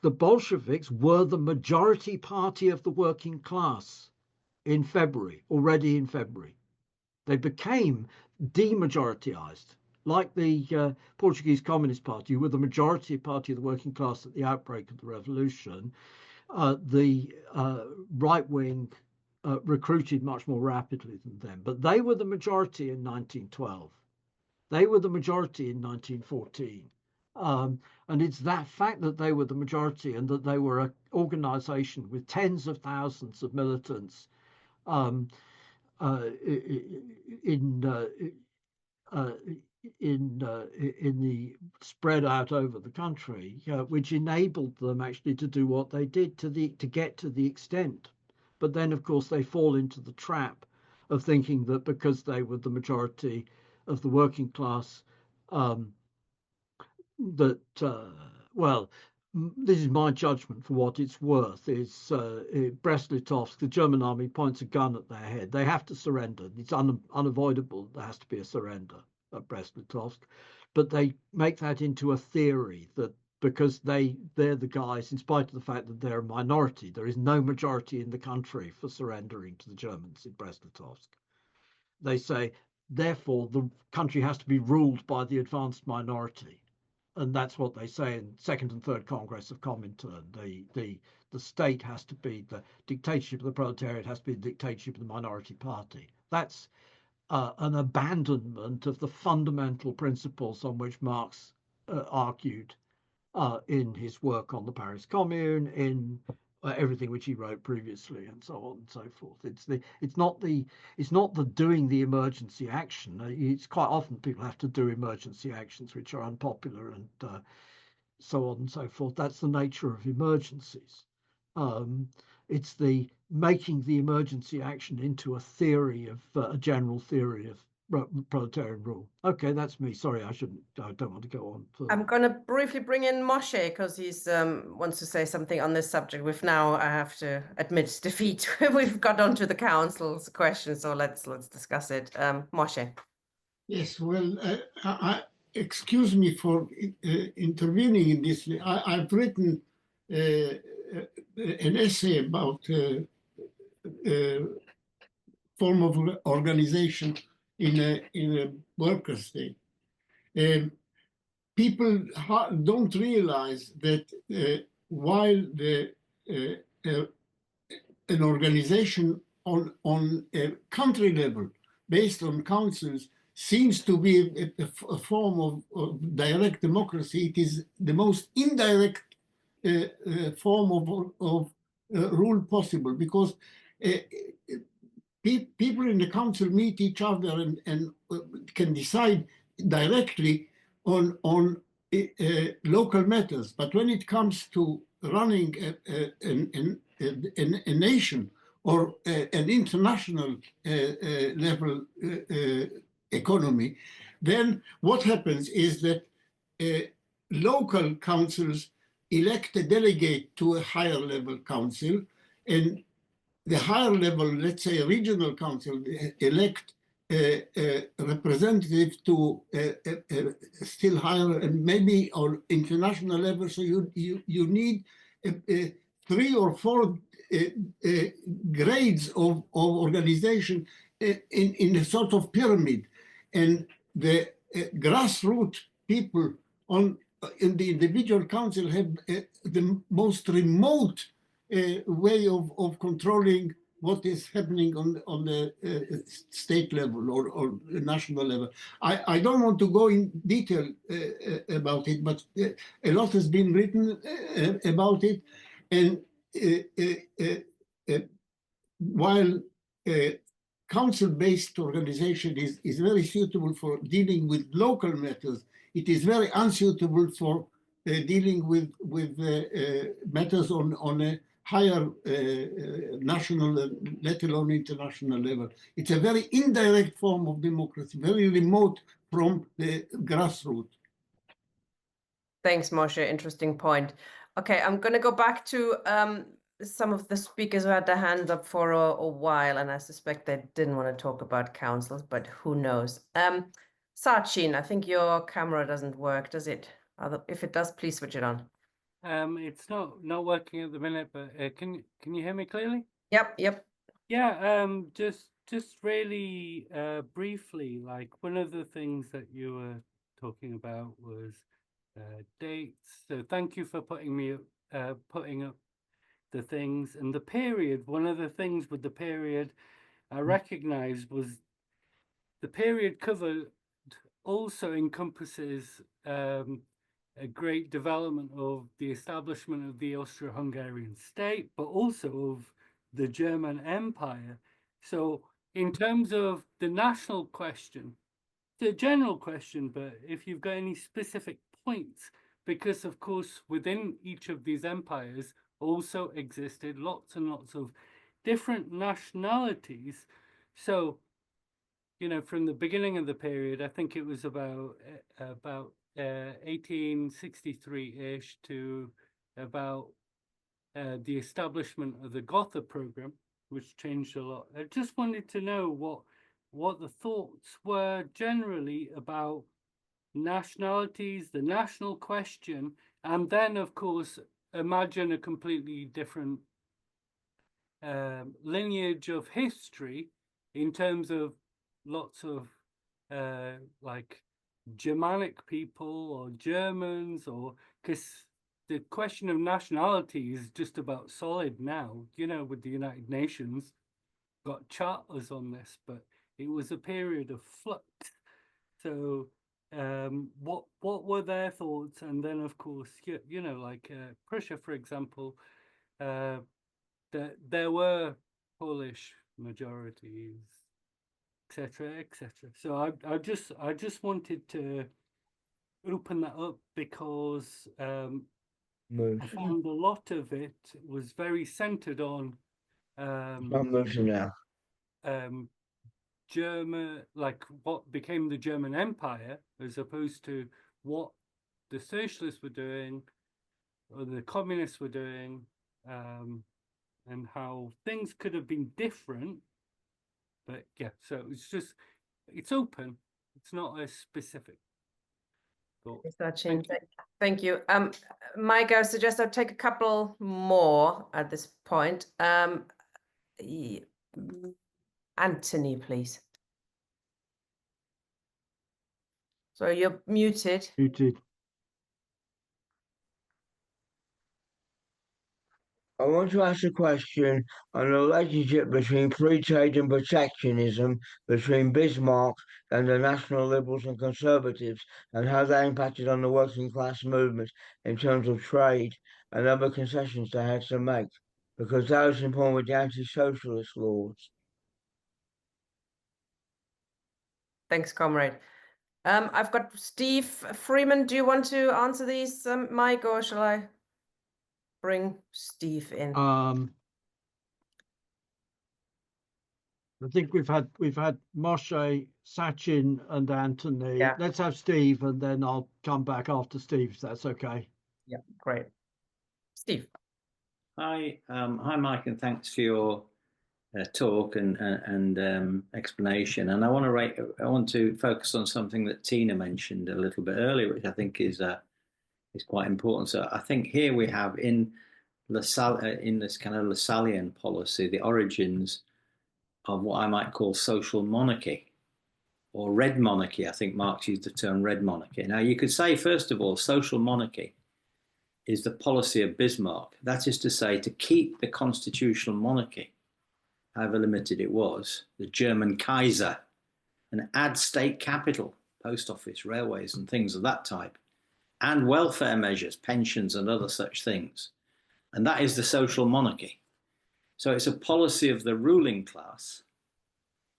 the Bolsheviks were the majority party of the working class already in February. They became demajorityized, like the Portuguese Communist Party, who were the majority party of the working class at the outbreak of the revolution. The right wing recruited much more rapidly than them, but they were the majority in 1912. They were the majority in 1914. And it's that fact that they were the majority and that they were an organization with tens of thousands of militants in the spread out over the country, which enabled them actually to do what they did to get to the extent. But then, of course, they fall into the trap of thinking that because they were the majority of the working class, this is my judgment for what it's worth, is Brest-Litovsk, the German army points a gun at their head. They have to surrender. It's unavoidable. There has to be a surrender at Brest-Litovsk. But they make that into a theory that because they're the guys, in spite of the fact that they're a minority, there is no majority in the country for surrendering to the Germans in Brest-Litovsk. They say, therefore, the country has to be ruled by the advanced minority. And that's what they say in Second and Third Congress of Comintern. The state has to be the dictatorship of the proletariat, has to be the dictatorship of the minority party. That's an abandonment of the fundamental principles on which Marx argued in his work on the Paris Commune, in everything which he wrote previously, and so on and so forth. It's not the doing the emergency action. It's quite often people have to do emergency actions which are unpopular and so on and so forth. That's the nature of emergencies. It's the making the emergency action into a theory of a general theory of proletarian rule. Okay, that's me. Sorry, I don't want to go on further. I'm going to briefly bring in Moshe because he's wants to say something on this subject. I have to admit defeat. We've got onto the council's question, so let's discuss it. Moshe. Yes, well, excuse me for intervening in this. I've written an essay about form of organization in a worker state. People don't realize that while an organization on a country level based on councils seems to be a form of direct democracy. It is the most indirect form of rule possible, because people in the council meet each other and can decide directly on local matters. But when it comes to running a nation or an international level economy, then what happens is that local councils elect a delegate to a higher level council, and the higher level, let's say a regional council, elect a representative to still higher and maybe on international level. So you need 3 or 4 grades of organization in a sort of pyramid, and the grassroots people in the individual council have the most remote way of controlling what is happening on the state level or national level. I don't want to go in detail about it, but a lot has been written about it. And while council-based organization is very suitable for dealing with local matters, it is very unsuitable for dealing with matters on a higher national, let alone international level. It's a very indirect form of democracy, very remote from the grassroots. Thanks, Moshe. Interesting point. Okay, I'm going to go back to some of the speakers who had their hands up for a while, and I suspect they didn't want to talk about councils, but who knows. Sachin, I think your camera doesn't work, does it? If it does, please switch it on. It's not working at the minute, but can you hear me clearly? Yep. Yeah, just really briefly, like one of the things that you were talking about was dates. So thank you for putting up the things and the period. One of the things with the period I recognized was the period covered also encompasses a great development of the establishment of the Austro-Hungarian state, but also of the German Empire. So in terms of the national question, the general question, but if you've got any specific points, because of course within each of these empires also existed lots and lots of different nationalities. So, you know, from the beginning of the period, I think it was about 1863-ish to about the establishment of the Gotha program, which changed a lot. I just wanted to know what the thoughts were generally about nationalities, the national question, and then, of course, imagine a completely different lineage of history in terms of lots of like Germanic people or Germans, or because the question of nationality is just about solid now, you know, with the United Nations got charters on this, but it was a period of flux. So what were their thoughts? And then of course, you know, like Prussia, for example, there were Polish majorities, etc., etc. So I just wanted to open that up because I found a lot of it was very centered on German, like what became the German Empire, as opposed to what the socialists were doing or the communists were doing, and how things could have been different. But yeah, so it's open. It's not a specific thought. Sachin, thank you. Mike, I suggest I take a couple more at this point. Anthony, please. So you're muted. I want to ask a question on the relationship between free trade and protectionism between Bismarck and the National Liberals and Conservatives, and how that impacted on the working class movement in terms of trade and other concessions they had to make, because that was important with the anti-socialist laws. Thanks, comrade. I've got Steve Freeman. Do you want to answer these, Mike, or shall I bring Steve in? I think we've had Moshe, Sachin, and Anthony. Yeah. Let's have Steve, and then I'll come back after Steve, if that's okay. Yeah, great. Steve. Hi, Mike, and thanks for your talk and explanation. And I want to focus on something that Tina mentioned a little bit earlier, which I think is quite important. So I think here we have in this kind of Lassallean policy the origins of what I might call social monarchy or red monarchy. I think Marx used the term red monarchy. Now, you could say, first of all, social monarchy is the policy of Bismarck. That is to say, to keep the constitutional monarchy, however limited it was, the German Kaiser, and add state capital, post office, railways, and things of that type, and welfare measures, pensions, and other such things. And that is the social monarchy. So it's a policy of the ruling class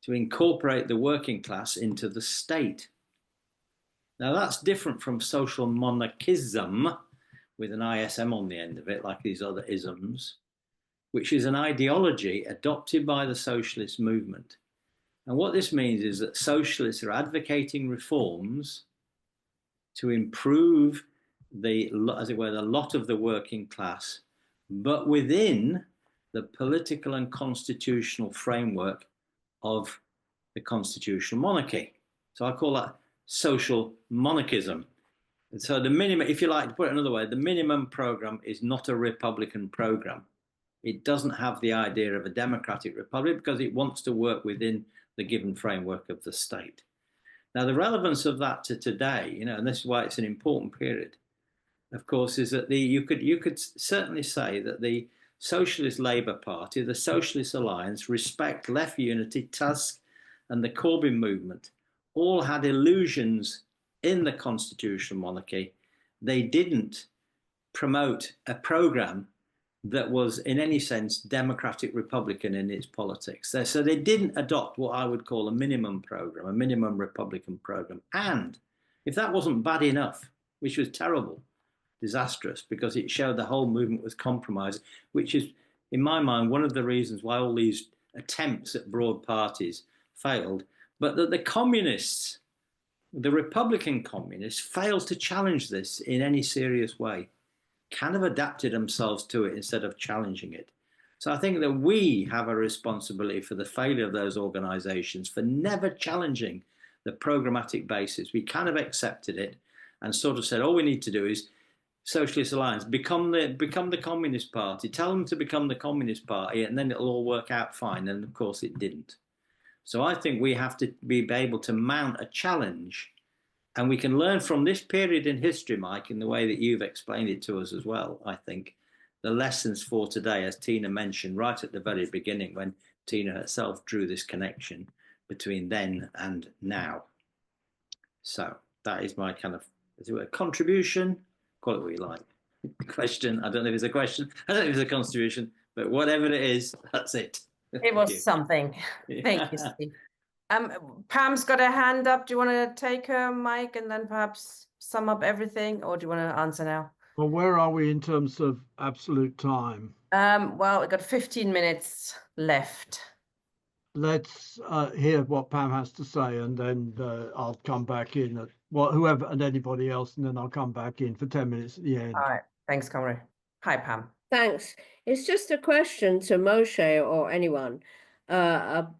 to incorporate the working class into the state. Now that's different from social monarchism, with an ISM on the end of it, like these other isms, which is an ideology adopted by the socialist movement. And what this means is that socialists are advocating reforms to improve as it were, the lot of the working class, but within the political and constitutional framework of the constitutional monarchy. So I call that social monarchism. And so the minimum, if you like to put it another way, the minimum program is not a Republican program. It doesn't have the idea of a democratic republic because it wants to work within the given framework of the state. Now, the relevance of that to today, and this is why it's an important period, of course, is that you could certainly say that the Socialist Labour Party, the Socialist Alliance, Respect, Left Unity, Tusk, and the Corbyn movement all had illusions in the constitutional monarchy. They didn't promote a program that was in any sense democratic republican in its politics. So they didn't adopt what I would call a minimum program, a minimum republican program. And if that wasn't bad enough, which was terrible, disastrous, because it showed the whole movement was compromised, which is, in my mind, one of the reasons why all these attempts at broad parties failed, but that the communists, the Republican communists, failed to challenge this in any serious way, kind of adapted themselves to it instead of challenging it. So I think that we have a responsibility for the failure of those organizations for never challenging the programmatic basis. We kind of accepted it and sort of said, all we need to do is Socialist Alliance, become the Communist Party, tell them to become the Communist Party, and then it'll all work out fine. And of course it didn't. So I think we have to be able to mount a challenge, and we can learn from this period in history, Mike, in the way that you've explained it to us as well. I think the lessons for today, as Tina mentioned right at the very beginning, when Tina herself drew this connection between then and now. So that is my kind of, is it a contribution? Call it what you like. Question. I don't know if it's a question. I don't know if it's a contribution, but whatever it is, that's it. It was something. Thank you, Steve. Pam's got a hand up. Do you want to take her, Mike, and then perhaps sum up everything, or do you want to answer now? Well, where are we in terms of absolute time? Well, we've got 15 minutes left. Let's hear what Pam has to say, and then I'll come back in at whoever and anybody else, and then I'll come back in for 10 minutes at the end. All right. Thanks, comrade. Hi, Pam. Thanks. It's just a question to Moshe or anyone. I'm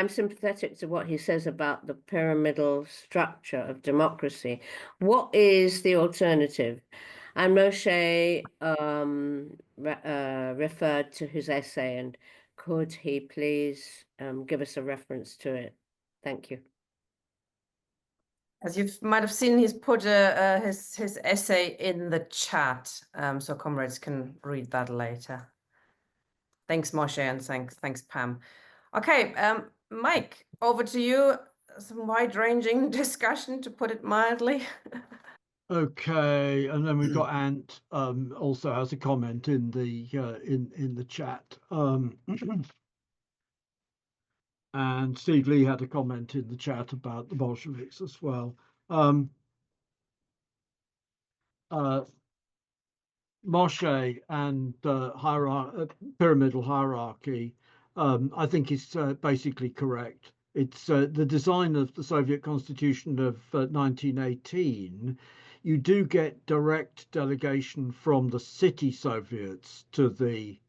sympathetic to what he says about the pyramidal structure of democracy. What is the alternative? And Moshe referred to his essay, and could he please give us a reference to it? Thank you. As you might have seen, he's put his essay in the chat, so comrades can read that later. Thanks, Moshe, and thanks, Pam. Okay, Mike, over to you. Some wide-ranging discussion, to put it mildly. Okay, and then we've got Ant also has a comment in the chat. And Steve Lee had a comment in the chat about the Bolsheviks as well. Moshe and pyramidal hierarchy, I think is basically correct. It's the design of the Soviet Constitution of 1918. You do get direct delegation from the city Soviets to the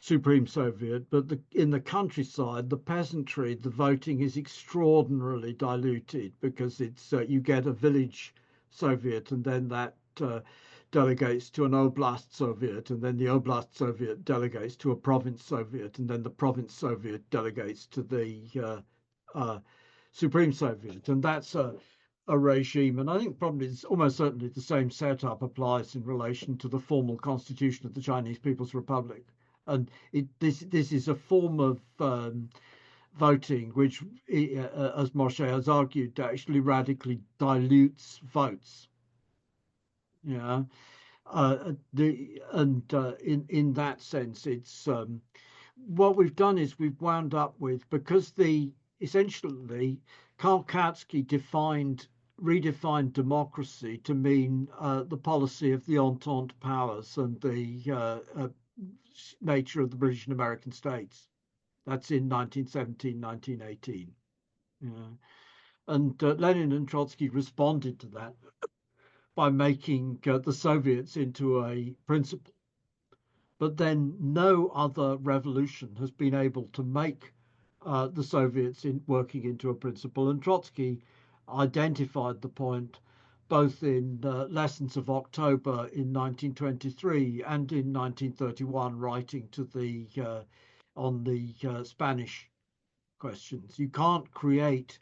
Supreme Soviet, but in the countryside, the peasantry, the voting is extraordinarily diluted because it's you get a village Soviet, and then that delegates to an Oblast Soviet, and then the Oblast Soviet delegates to a province Soviet, and then the province Soviet delegates to the Supreme Soviet, and that's a regime. And I think probably it's almost certainly the same setup applies in relation to the formal constitution of the Chinese People's Republic. And this is a form of voting which, as Moshe has argued, actually radically dilutes votes. Yeah, in that sense, it's what we've done is we've wound up with, because essentially Karl Kautsky redefined democracy to mean the policy of the Entente powers and the nature of the British and American states. That's in 1917, 1918. Yeah. And Lenin and Trotsky responded to that by making the Soviets into a principle. But then no other revolution has been able to make the Soviets working into a principle. And Trotsky identified the point both in Lessons of October in 1923 and in 1931, writing to on the Spanish questions. You can't create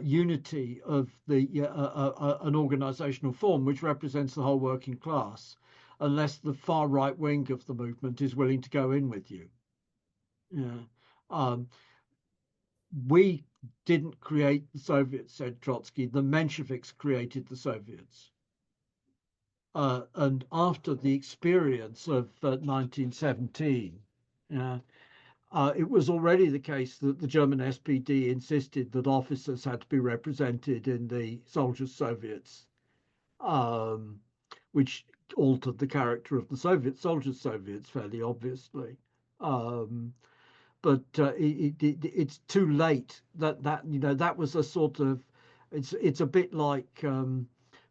unity of an organizational form which represents the whole working class unless the far right wing of the movement is willing to go in with you. Yeah. We didn't create the Soviets, said Trotsky. The Mensheviks created the Soviets. And after the experience of 1917, it was already the case that the German SPD insisted that officers had to be represented in the soldiers' Soviets, which altered the character of the soldiers' Soviets fairly obviously. But it's too late. That was a sort of, it's a bit like a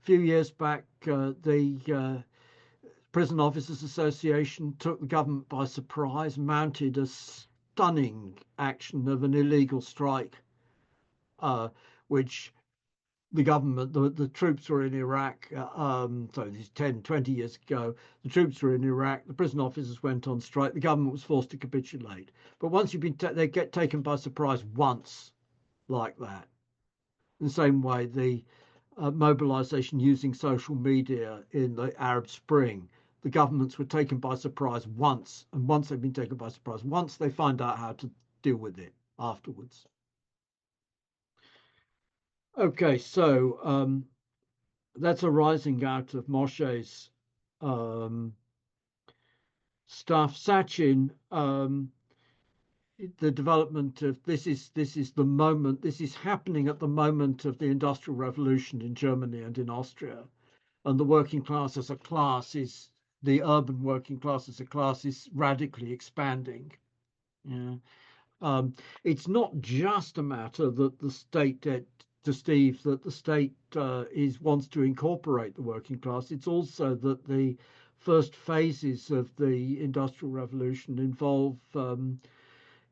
few years back the Prison Officers Association took the government by surprise, mounted a stunning action of an illegal strike, which the government, the troops were in Iraq, so this is 10, 20 years ago, the troops were in Iraq, the prison officers went on strike, the government was forced to capitulate. But once you've been, they get taken by surprise once like that. In the same way, the mobilization using social media in the Arab Spring, the governments were taken by surprise once, and once they've been taken by surprise, once they find out how to deal with it afterwards. Okay, so that's arising out of Moshe's stuff. Sachin, the development of this is the moment. This is happening at the moment of the Industrial Revolution in Germany and in Austria, and the working class as a class the urban working class as a class is radically expanding. Yeah. It's not just a matter that the state, to Steve, that the state wants to incorporate the working class. It's also that the first phases of the Industrial Revolution involve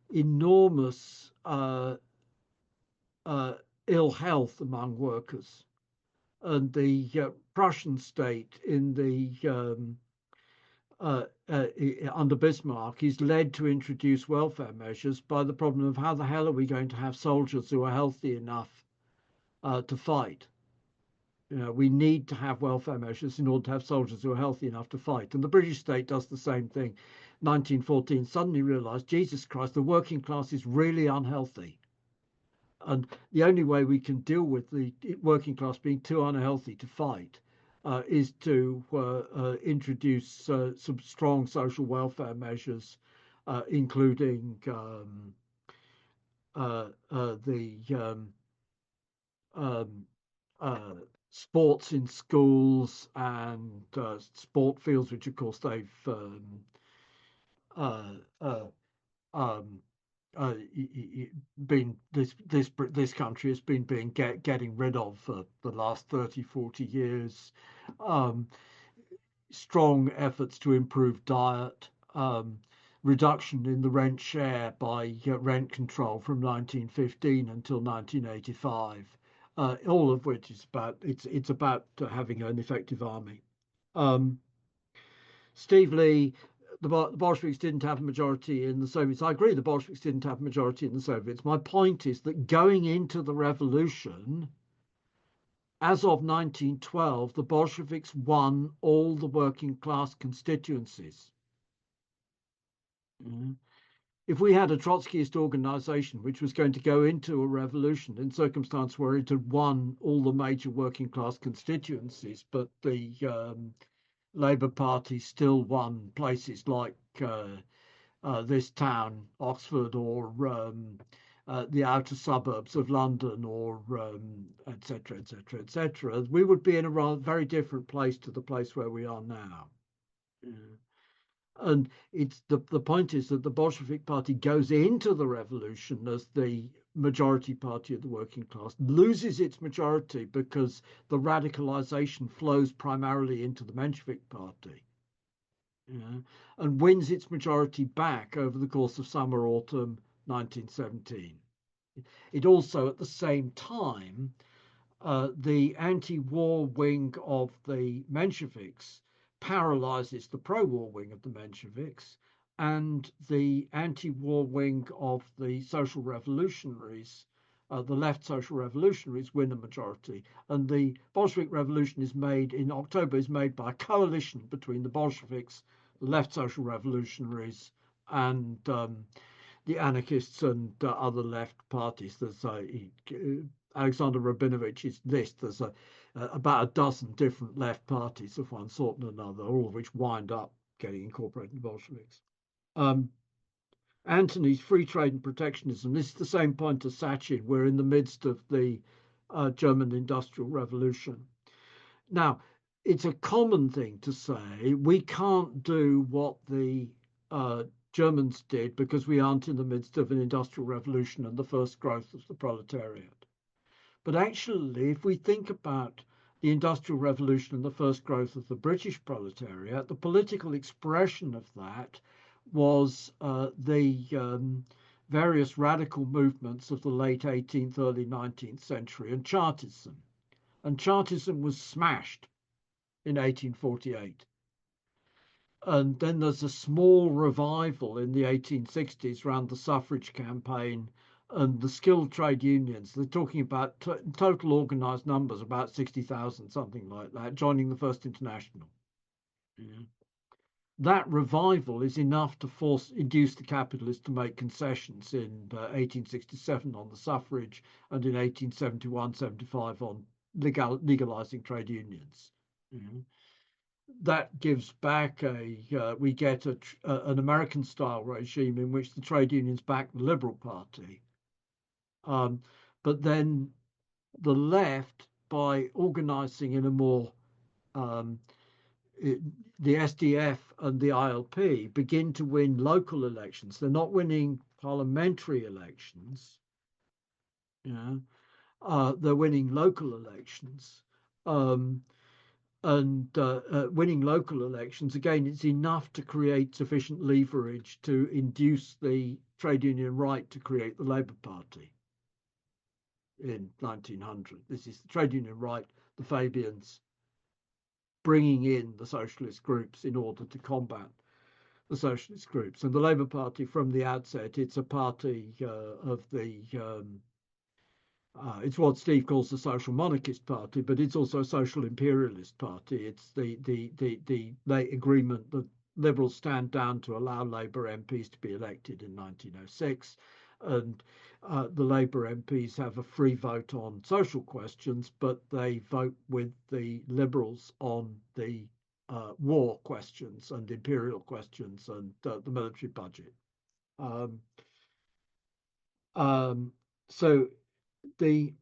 enormous ill health among workers, and the Prussian state in the under Bismarck is led to introduce welfare measures by the problem of how the hell are we going to have soldiers who are healthy enough to fight. We need to have welfare measures in order to have soldiers who are healthy enough to fight. And the British state does the same thing. 1914 suddenly realized, Jesus Christ, the working class is really unhealthy. And the only way we can deal with the working class being too unhealthy to fight is to introduce some strong social welfare measures, including sports in schools and sport fields, which of course they've been this country has been getting rid of for the last 30-40 years. Strong efforts to improve diet, reduction in the rent share by rent control from 1915 until 1985. All of which is about it's about having an effective army. Steve Lee, the Bolsheviks didn't have a majority in the Soviets. I agree, the Bolsheviks didn't have a majority in the Soviets. My point is that going into the revolution, as of 1912, the Bolsheviks won all the working class constituencies. If we had a Trotskyist organization which was going to go into a revolution in circumstance where it had won all the major working class constituencies, but the Labour Party still won places like this town, Oxford, or the outer suburbs of London, or etc., etc., etc., we would be in a rather very different place to the place where we are now. And it's the point is that the Bolshevik Party goes into the revolution as the majority party of the working class, loses its majority because the radicalization flows primarily into the Menshevik Party, and wins its majority back over the course of summer, autumn 1917. It also, at the same time, the anti-war wing of the Mensheviks paralyzes the pro-war wing of the Mensheviks, and the anti-war wing of the social revolutionaries, the left social revolutionaries, win a majority. And the Bolshevik Revolution is made in October, is made by a coalition between the Bolsheviks, the left social revolutionaries, and the anarchists and other left parties. There's Alexander Rabinovich's list. There's about a dozen different left parties of one sort and another, all of which wind up getting incorporated in the Bolsheviks. Antony's free trade and protectionism. This is the same point as Sachin. We're in the midst of the German Industrial Revolution. Now, it's a common thing to say we can't do what the Germans did because we aren't in the midst of an industrial revolution and the first growth of the proletariat. But actually, if we think about the Industrial Revolution and the first growth of the British proletariat, the political expression of that was the various radical movements of the late 18th, early 19th century and Chartism. And Chartism was smashed in 1848. And then there's a small revival in the 1860s around the suffrage campaign and the skilled trade unions. They're talking about total organized numbers, about 60,000, something like that, joining the First International. That revival is enough to induce the capitalists to make concessions in 1867 on the suffrage and in 1871-75 on legalizing trade unions. That gives back we get an American style regime in which the trade unions back the Liberal Party. But then the left, by organizing in a more, the SDF and the ILP begin to win local elections. They're not winning parliamentary elections. They're winning local elections. Winning local elections, again, it's enough to create sufficient leverage to induce the trade union right to create the Labour Party in 1900. This is the trade union right, the Fabians, bringing in the socialist groups in order to combat the socialist groups. And the Labour Party, from the outset, it's a party of the it's what Steve calls the social monarchist party, but it's also a social imperialist party. It's the late agreement that Liberals stand down to allow Labour MPs to be elected in 1906, and the Labour MPs have a free vote on social questions, but they vote with the Liberals on the war questions and imperial questions and the military budget. So the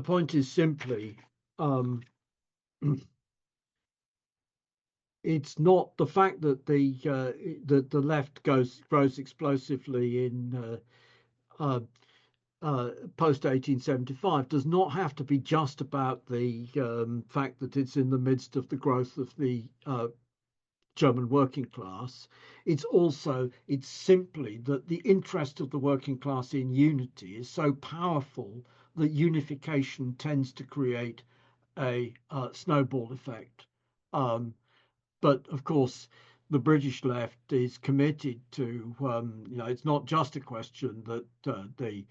point is simply it's not the fact that the left grows explosively in post 1875 does not have to be just about the fact that it's in the midst of the growth of the German working class. It's simply that the interest of the working class in unity is so powerful that unification tends to create a snowball effect. But of course, the British left is committed to, it's not just a question that the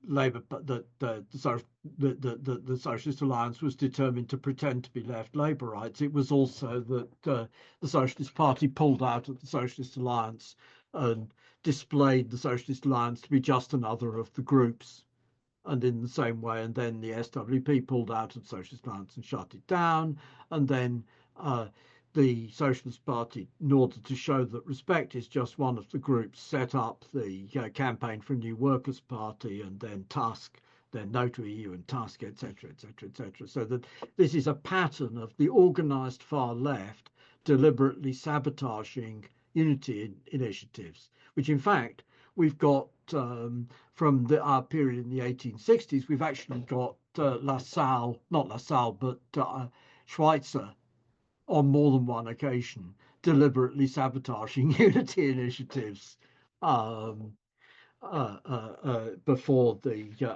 Labour, that the Socialist Alliance was determined to pretend to be left Labourites. It was also that the Socialist Party pulled out of the Socialist Alliance and displayed the Socialist Alliance to be just another of the groups. And in the same way, and then the SWP pulled out of the Socialist Alliance and shut it down. And then the Socialist Party, in order to show that respect is just one of the groups, set up the Campaign for a New Workers' Party, and then Tusk, then No to EU and Tusk, etc., etc., etc. So that this is a pattern of the organised far left deliberately sabotaging unity initiatives, which in fact we've got from our period in the 1860s. We've actually got not Lassalle, but Schweitzer, on more than one occasion, deliberately sabotaging unity initiatives before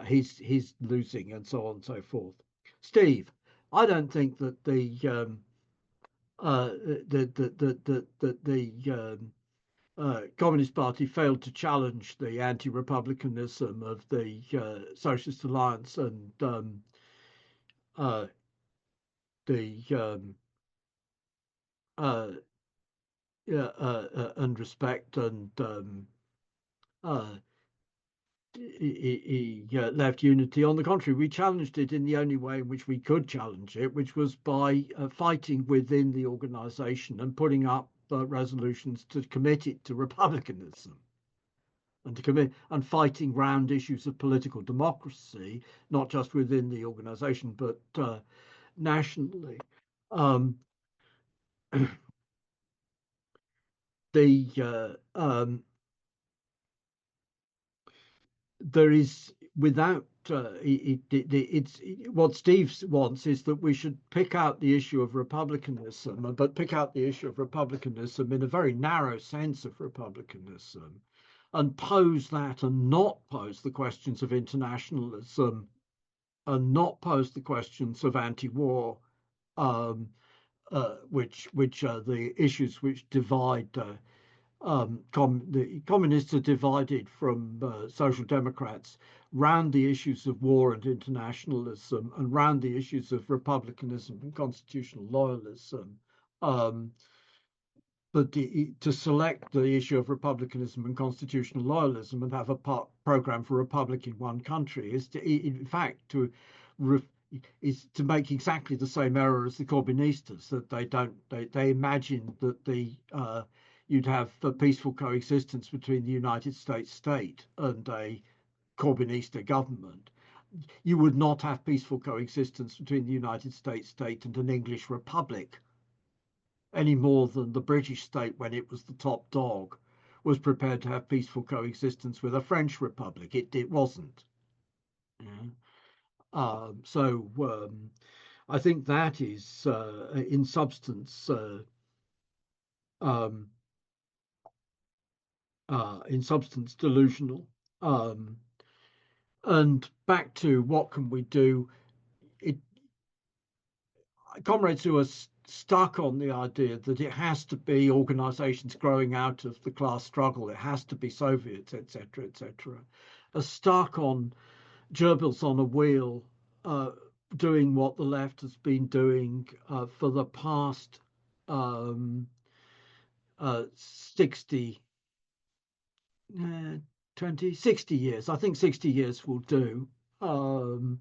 his losing and so on and so forth. Steve, I don't think that the Communist Party failed to challenge the anti-republicanism of the Socialist Alliance and and respect, and he left unity. On the contrary, we challenged it in the only way in which we could challenge it, which was by fighting within the organization and putting up resolutions to commit it to republicanism, and fighting round issues of political democracy, not just within the organization but nationally. There is, without it's what Steve wants is that we should pick out the issue of republicanism, but pick out the issue of republicanism in a very narrow sense of republicanism, and pose that, and not pose the questions of internationalism, and not pose the questions of anti-war, which are the issues which divide. The communists are divided from social democrats round the issues of war and internationalism, and round the issues of republicanism and constitutional loyalism. But to select the issue of republicanism and constitutional loyalism and have a program for republic in one country is in fact to make exactly the same error as the Corbynistas, that they imagine that you'd have a peaceful coexistence between the United States state and a Corbynista government. You would not have peaceful coexistence between the United States state and an English republic, any more than the British state, when it was the top dog, was prepared to have peaceful coexistence with a French republic. It wasn't. Yeah. I think that is in substance delusional. And back to what can we do? comrades who are stuck on the idea that it has to be organizations growing out of the class struggle, it has to be Soviets, etc., are stuck on gerbils on a wheel, doing what the left has been doing for the past 60 years. I think 60 years will do. The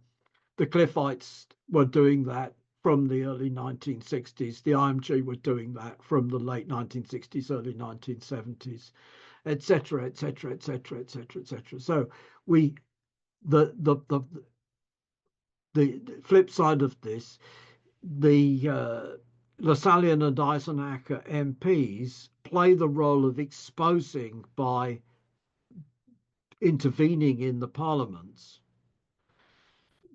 Cliffites were doing that from the early 1960s. The IMG were doing that from the late 1960s, early 1970s, etc., etc., etc., etc., etc. So the flip side of this, the Lassallean and Eisenacher MPs play the role of exposing by intervening in the parliaments.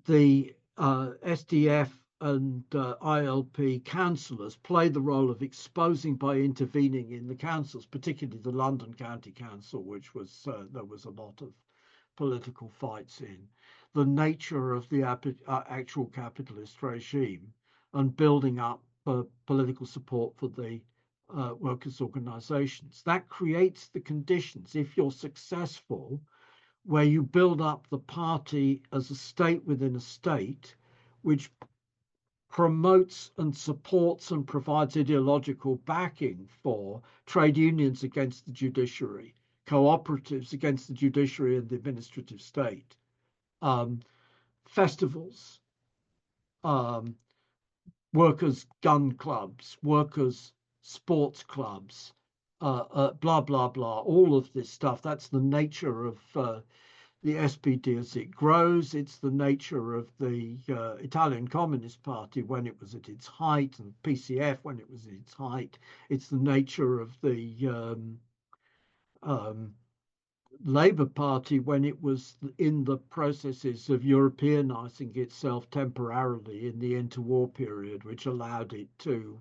The SDF and ILP councillors play the role of exposing by intervening in the councils, particularly the London County Council, which was there was a lot of political fights in, the nature of the actual capitalist regime and building up political support for the workers' organisations. That creates the conditions, if you're successful, where you build up the party as a state within a state, which promotes and supports and provides ideological backing for trade unions against the judiciary, cooperatives against the judiciary and the administrative state, festivals, workers' gun clubs, workers' sports clubs, blah, blah, blah, all of this stuff. That's the nature of the SPD as it grows. It's the nature of the Italian Communist Party when it was at its height, and PCF when it was at its height. It's the nature of the Labour Party when it was in the processes of Europeanizing itself temporarily in the interwar period, which allowed it to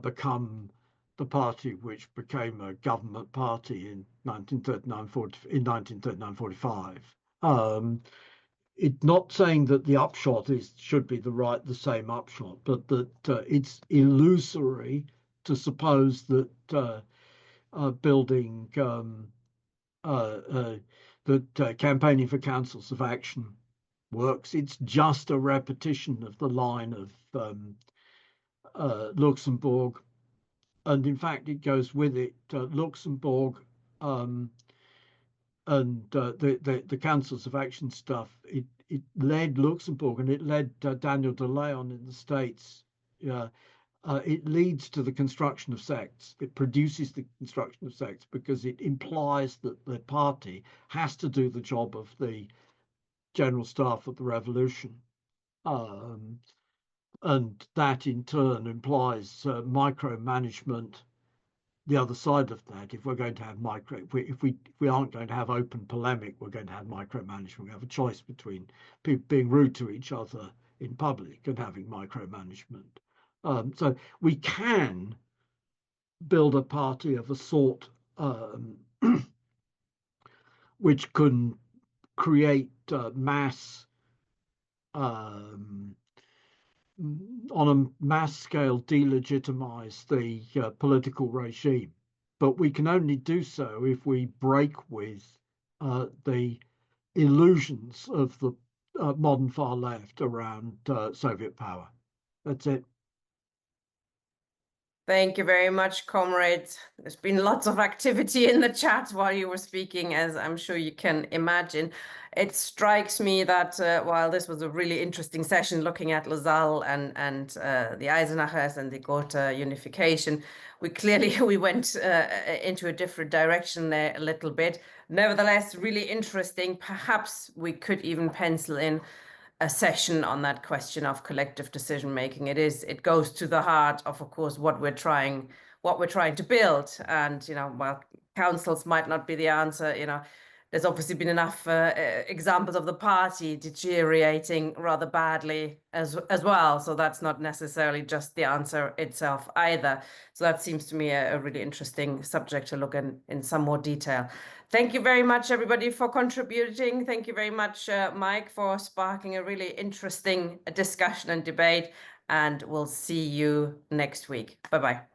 become the party which became a government party in 1939-45. It's not saying that the upshot should be the same upshot, but that it's illusory to suppose that building that campaigning for councils of action works. It's just a repetition of the line of Luxembourg, and in fact it goes with it. Luxembourg and the councils of action stuff, it led Luxembourg and it led Daniel de Leon in the States. It leads to the construction of sects. It produces the construction of sects because it implies that the party has to do the job of the general staff of the revolution. And that in turn implies micromanagement. The other side of that, if we're going to have if we aren't going to have open polemic, we're going to have micromanagement. We have a choice between people being rude to each other in public and having micromanagement. So we can build a party of a sort which can create mass on a mass scale delegitimize the political regime. But we can only do so if we break with the illusions of the modern far left around Soviet power. That's it. Thank you very much, comrades. There's been lots of activity in the chat while you were speaking, as I'm sure you can imagine. It strikes me that while this was a really interesting session looking at Lassalle and the Eisenachers and the Gotha unification, we went into a different direction there a little bit. Nevertheless, really interesting. Perhaps we could even pencil in a session on that question of collective decision making. It goes to the heart of course, what we're trying to build. And while councils might not be the answer, there's obviously been enough examples of the party deteriorating rather badly as well. So that's not necessarily just the answer itself either. So that seems to me a really interesting subject to look in some more detail. Thank you very much, everybody, for contributing. Thank you very much, Mike, for sparking a really interesting discussion and debate. And we'll see you next week. Bye-bye.